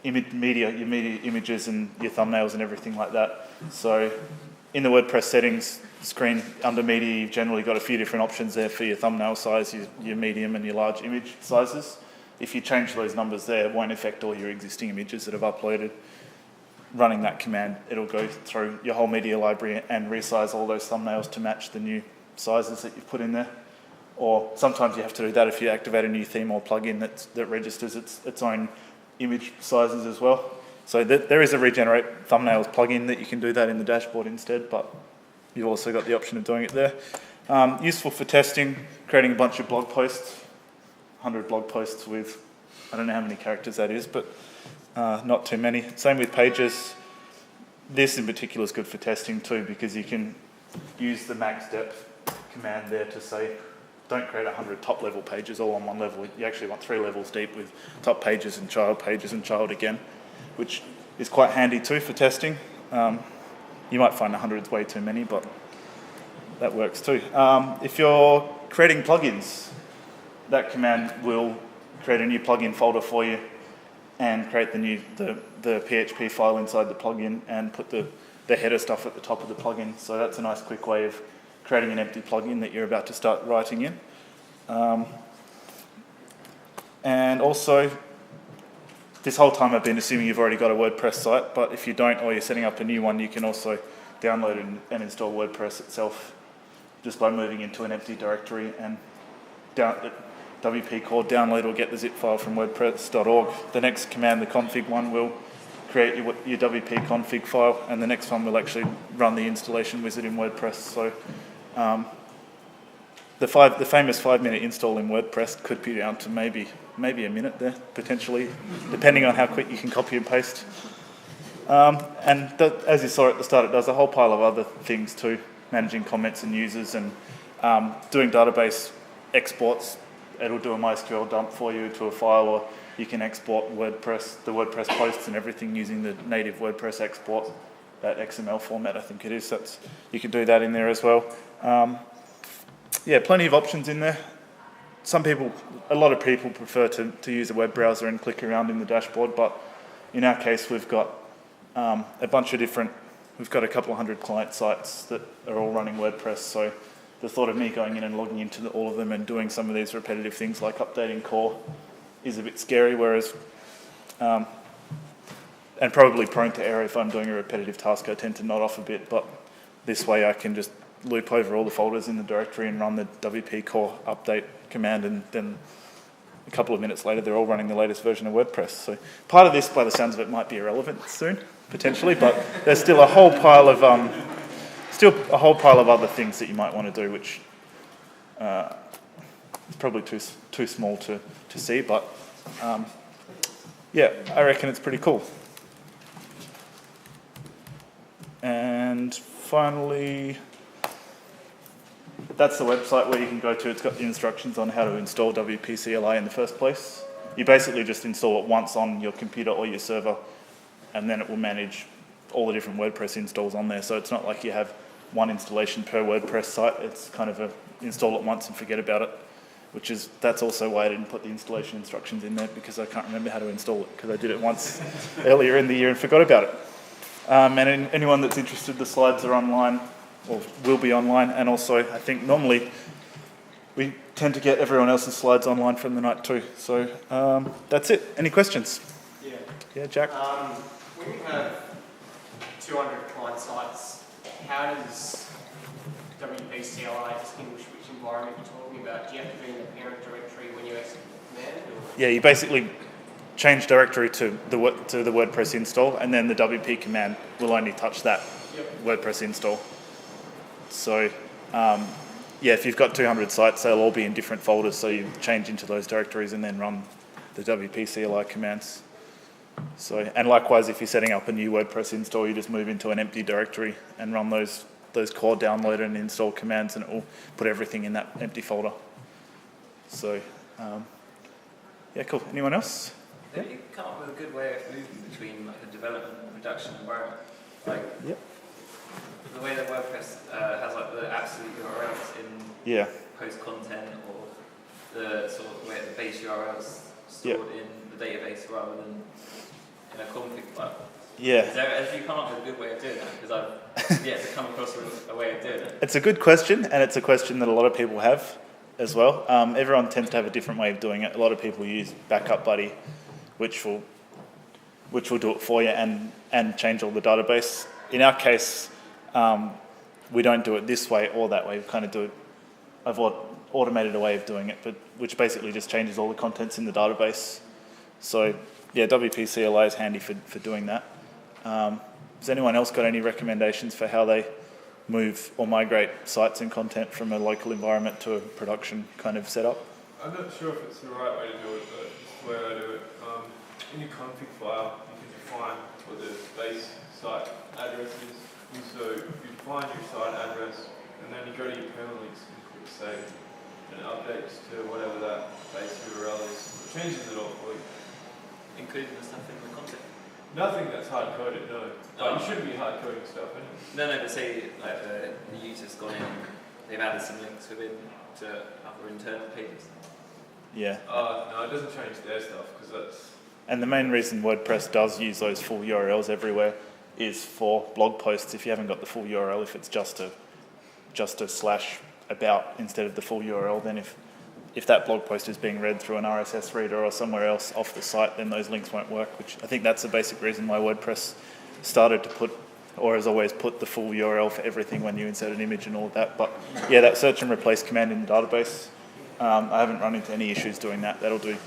A: your media images and your thumbnails and everything like that. So in the WordPress settings screen under media, you've generally got a few different options there for your thumbnail size, your medium and your large image sizes. If you change those numbers there, it won't affect all your existing images that have uploaded. Running that command, it'll go through your whole media library and resize all those thumbnails to match the new sizes that you've put in there. Or sometimes you have to do that if you activate a new theme or plugin that registers its own image sizes as well. So there is a regenerate thumbnails plugin that you can do that in the dashboard instead, but you've also got the option of doing it there. Useful for testing, creating a bunch of blog posts, 100 blog posts with, I don't know how many characters that is, but not too many. Same with pages. This in particular is good for testing too, because you can use the max depth command there to say, don't create 100 top level pages all on one level. You actually want 3 levels deep with top pages and child again, which is quite handy too for testing. You might find 100's way too many, but that works too. If you're creating plugins, that command will create a new plugin folder for you and create the PHP file inside the plugin and put the header stuff at the top of the plugin. So that's a nice quick way of creating an empty plugin that you're about to start writing in. And also, this whole time I've been assuming you've already got a WordPress site, but if you don't or you're setting up a new one, you can also download and install WordPress itself just by moving into an empty directory and WP core download or get the zip file from wordpress.org. The next command, the config one, will create your WP config file, and the next one will actually run the installation wizard in WordPress. So the famous 5-minute install in WordPress could be down to maybe a minute there, potentially, depending on how quick you can copy and paste. As you saw at the start, it does a whole pile of other things too, managing comments and users and doing database exports. It'll do a MySQL dump for you to a file, or you can export the WordPress posts and everything using the native WordPress export, that XML format I think it is. You can do that in there as well. Plenty of options in there. A lot of people prefer to use a web browser and click around in the dashboard, but in our case we've got we've got a couple of 100 client sites that are all running WordPress, so the thought of me going in and logging into all of them and doing some of these repetitive things like updating core is a bit scary, whereas, and probably prone to error if I'm doing a repetitive task, I tend to nod off a bit, but this way I can just loop over all the folders in the directory and run the WP core update command, and then a couple of minutes later they're all running the latest version of WordPress. So part of this, by the sounds of it, might be irrelevant soon, potentially, but there's still a whole pile of other things that you might want to do, which is probably too small to see, but I reckon it's pretty cool. And finally, that's the website where you can go to. It's got the instructions on how to install WP CLI in the first place. You basically just install it once on your computer or your server, and then it will manage all the different WordPress installs on there. So it's not like you have one installation per WordPress site. It's kind of install it once and forget about it, that's also why I didn't put the installation instructions in there, because I can't remember how to install it, because I did it once earlier in the year and forgot about it. And anyone that's interested, the slides are online, or will be online, and also I think normally we tend to get everyone else's slides online from the night too. So that's it. Any questions?
K: Yeah.
A: Yeah, Jack?
K: When you have 200 client sites, how does WP CLI distinguish which environment you're talking about? Do you have to be in the parent directory when you execute the command? Or?
A: Yeah, you basically change directory to the WordPress install, and then the WP command will only touch that WordPress install. So, yeah, if you've got 200 sites, they'll all be in different folders, so you change into those directories and then run the WP CLI commands. So, and likewise, if you're setting up a new WordPress install, you just move into an empty directory and run those core download and install commands, and it will put everything in that empty folder. So, yeah, cool. Anyone else?
P: Have you come up with a good way of moving between like the development and production environment? Like the way that WordPress has like the absolute URLs in post content, or the sort of where the base URLs stored in the database rather than in a config file.
A: Yeah.
P: Have you come up with a good way of doing that? Because I've yet to come across a way of doing it.
A: It's a good question, and it's a question that a lot of people have as well. Everyone tends to have a different way of doing it. A lot of people use Backup Buddy, which will do it for you and change all the database. In our case, we don't do it this way or that way. We kind of do it. I've automated a way of doing it, but which basically just changes all the contents in the database. So yeah, WP CLI is handy for doing that. Has anyone else got any recommendations for how they move or migrate sites and content from a local environment to a production kind of setup?
I: I'm not sure if it's the right way to do it, but it's the way I do it. In your config file, you can define what the base site address is. And so you define your site address, and then you go to your permalinks and click save, and it updates to whatever that base URL is. It changes it all for you.
P: Including the stuff in the content?
I: Nothing that's hard-coded, no. Like, you shouldn't be hard-coding stuff anyway.
P: No, but say like the user's gone in, they've added some links within to other internal pages.
A: Yeah.
I: No, it doesn't change their stuff, because that's...
A: And the main reason WordPress does use those full URLs everywhere is for blog posts. If you haven't got the full URL, if it's just a slash about instead of the full URL, then if that blog post is being read through an RSS reader or somewhere else off the site, then those links won't work, which I think that's the basic reason why WordPress started to put, or has always put, the full URL for everything when you insert an image and all of that. But yeah, that search and replace command in the database, I haven't run into any issues doing that. That'll do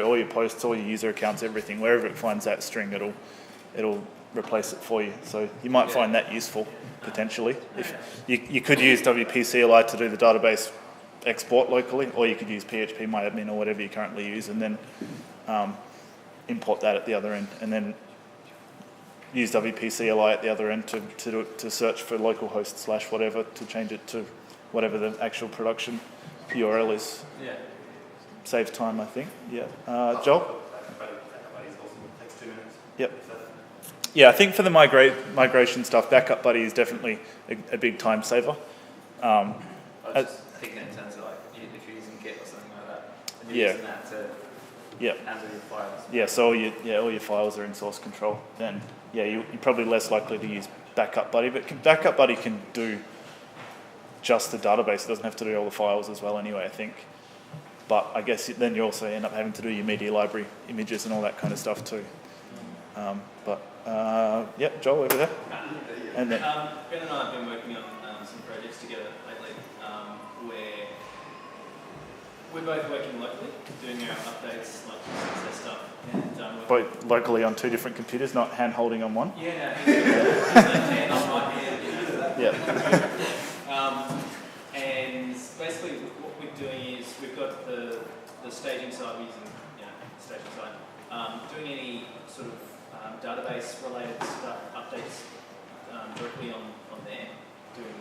A: all your posts, all your user accounts, everything. Wherever it finds that string, it'll replace it for you. So you might find that useful potentially. If you could use WP CLI to do the database export locally, or you could use PHPMyAdmin or whatever you currently use, and then import that at the other end, and then use WP CLI at the other end to search for localhost / whatever to change it to whatever the actual production URL is.
P: Yeah.
A: Saves time, I think. Yeah. Joel? Yep. Yeah, I think for the migration stuff, Backup Buddy is definitely a big time saver.
P: I was just thinking in terms of like if you're using Git or something like that, and you're using that to handle your files. Yeah, so all your files are in source control. Then you're probably less likely to use Backup Buddy, but Backup Buddy can do just the database. It doesn't have to do all the files as well anyway, I think. But I guess then you also end up having to do your media library images and all that kind of stuff too. Joel over there. And then
F: Ben and I have been working on some projects together lately where we're both working locally, doing our updates, like CSS stuff. And,
A: both locally on two different computers, not hand holding on one?
F: Yeah, no, he's left hand on my head.
A: Yeah.
F: And basically what we're doing is we've got the staging side, we're using staging side, doing any sort of database related stuff, updates directly on there, doing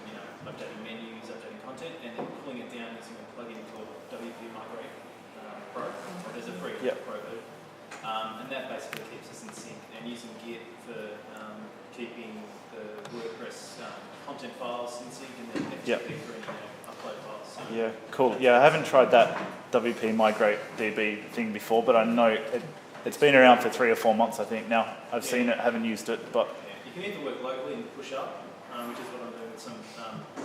F: updating menus, updating content, and then pulling it down using a plugin called WP Migrate Pro. There's a free Pro version, and that basically keeps us in sync. And using Git for keeping the WordPress content files in sync, and then FTP for any upload files. So
A: yeah, cool. Yeah, I haven't tried that WP Migrate DB thing before, but I know it's been around for 3 or 4 months, I think. Now I've seen it, haven't used it, but
F: you can either work locally and push up, which is what I'm doing with some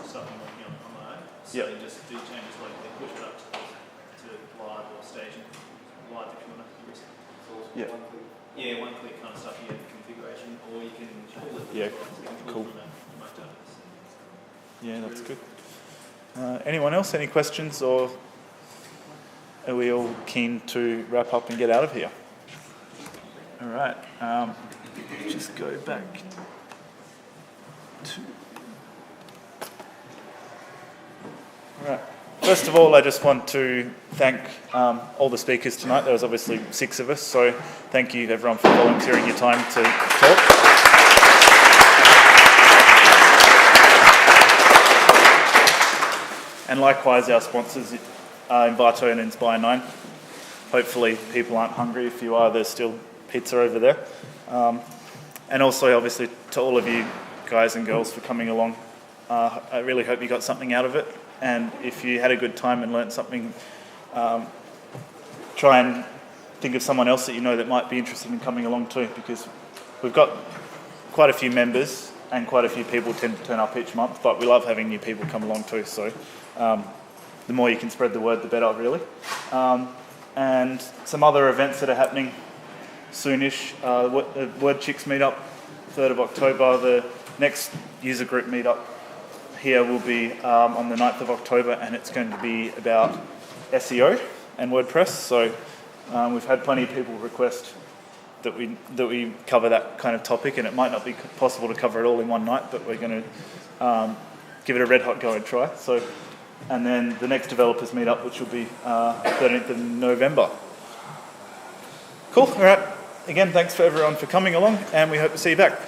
F: stuff I'm working on my own. So
A: Yep.
P: and just do changes like they push it up to live or staging, live if you want to use it.
A: Yeah.
P: Yeah, one click kind of stuff, you have configuration, or you can pull it.
A: Yeah,
P: You can pull
A: cool.
P: from most others.
A: Yeah, that's good. Anyone else? Any questions, or are we all keen to wrap up and get out of here? All right. Just go back to... All right. First of all, I just want to thank all the speakers tonight. There was obviously 6 of us, so thank you everyone for volunteering your time to talk. And likewise, our sponsors, Envato and Inspire 9. Hopefully people aren't hungry. If you are, there's still pizza over there. And also, obviously, to all of you guys and girls for coming along. I really hope you got something out of it. And if you had a good time and learnt something, try and think of someone else that you know that might be interested in coming along too, because we've got quite a few members and quite a few people tend to turn up each month, but we love having new people come along too. So the more you can spread the word, the better, really. And some other events that are happening soonish. The Word Chicks meetup, 3rd of October. The next user group meetup here will be on the 9th of October, and it's going to be about SEO and WordPress. So we've had plenty of people request that we cover that kind of topic, and it might not be possible to cover it all in one night, but we're going to give it a red hot go and try. So, and then the next developers meetup, which will be 13th of November. Cool. All right. Again, thanks for everyone for coming along, and we hope to see you back.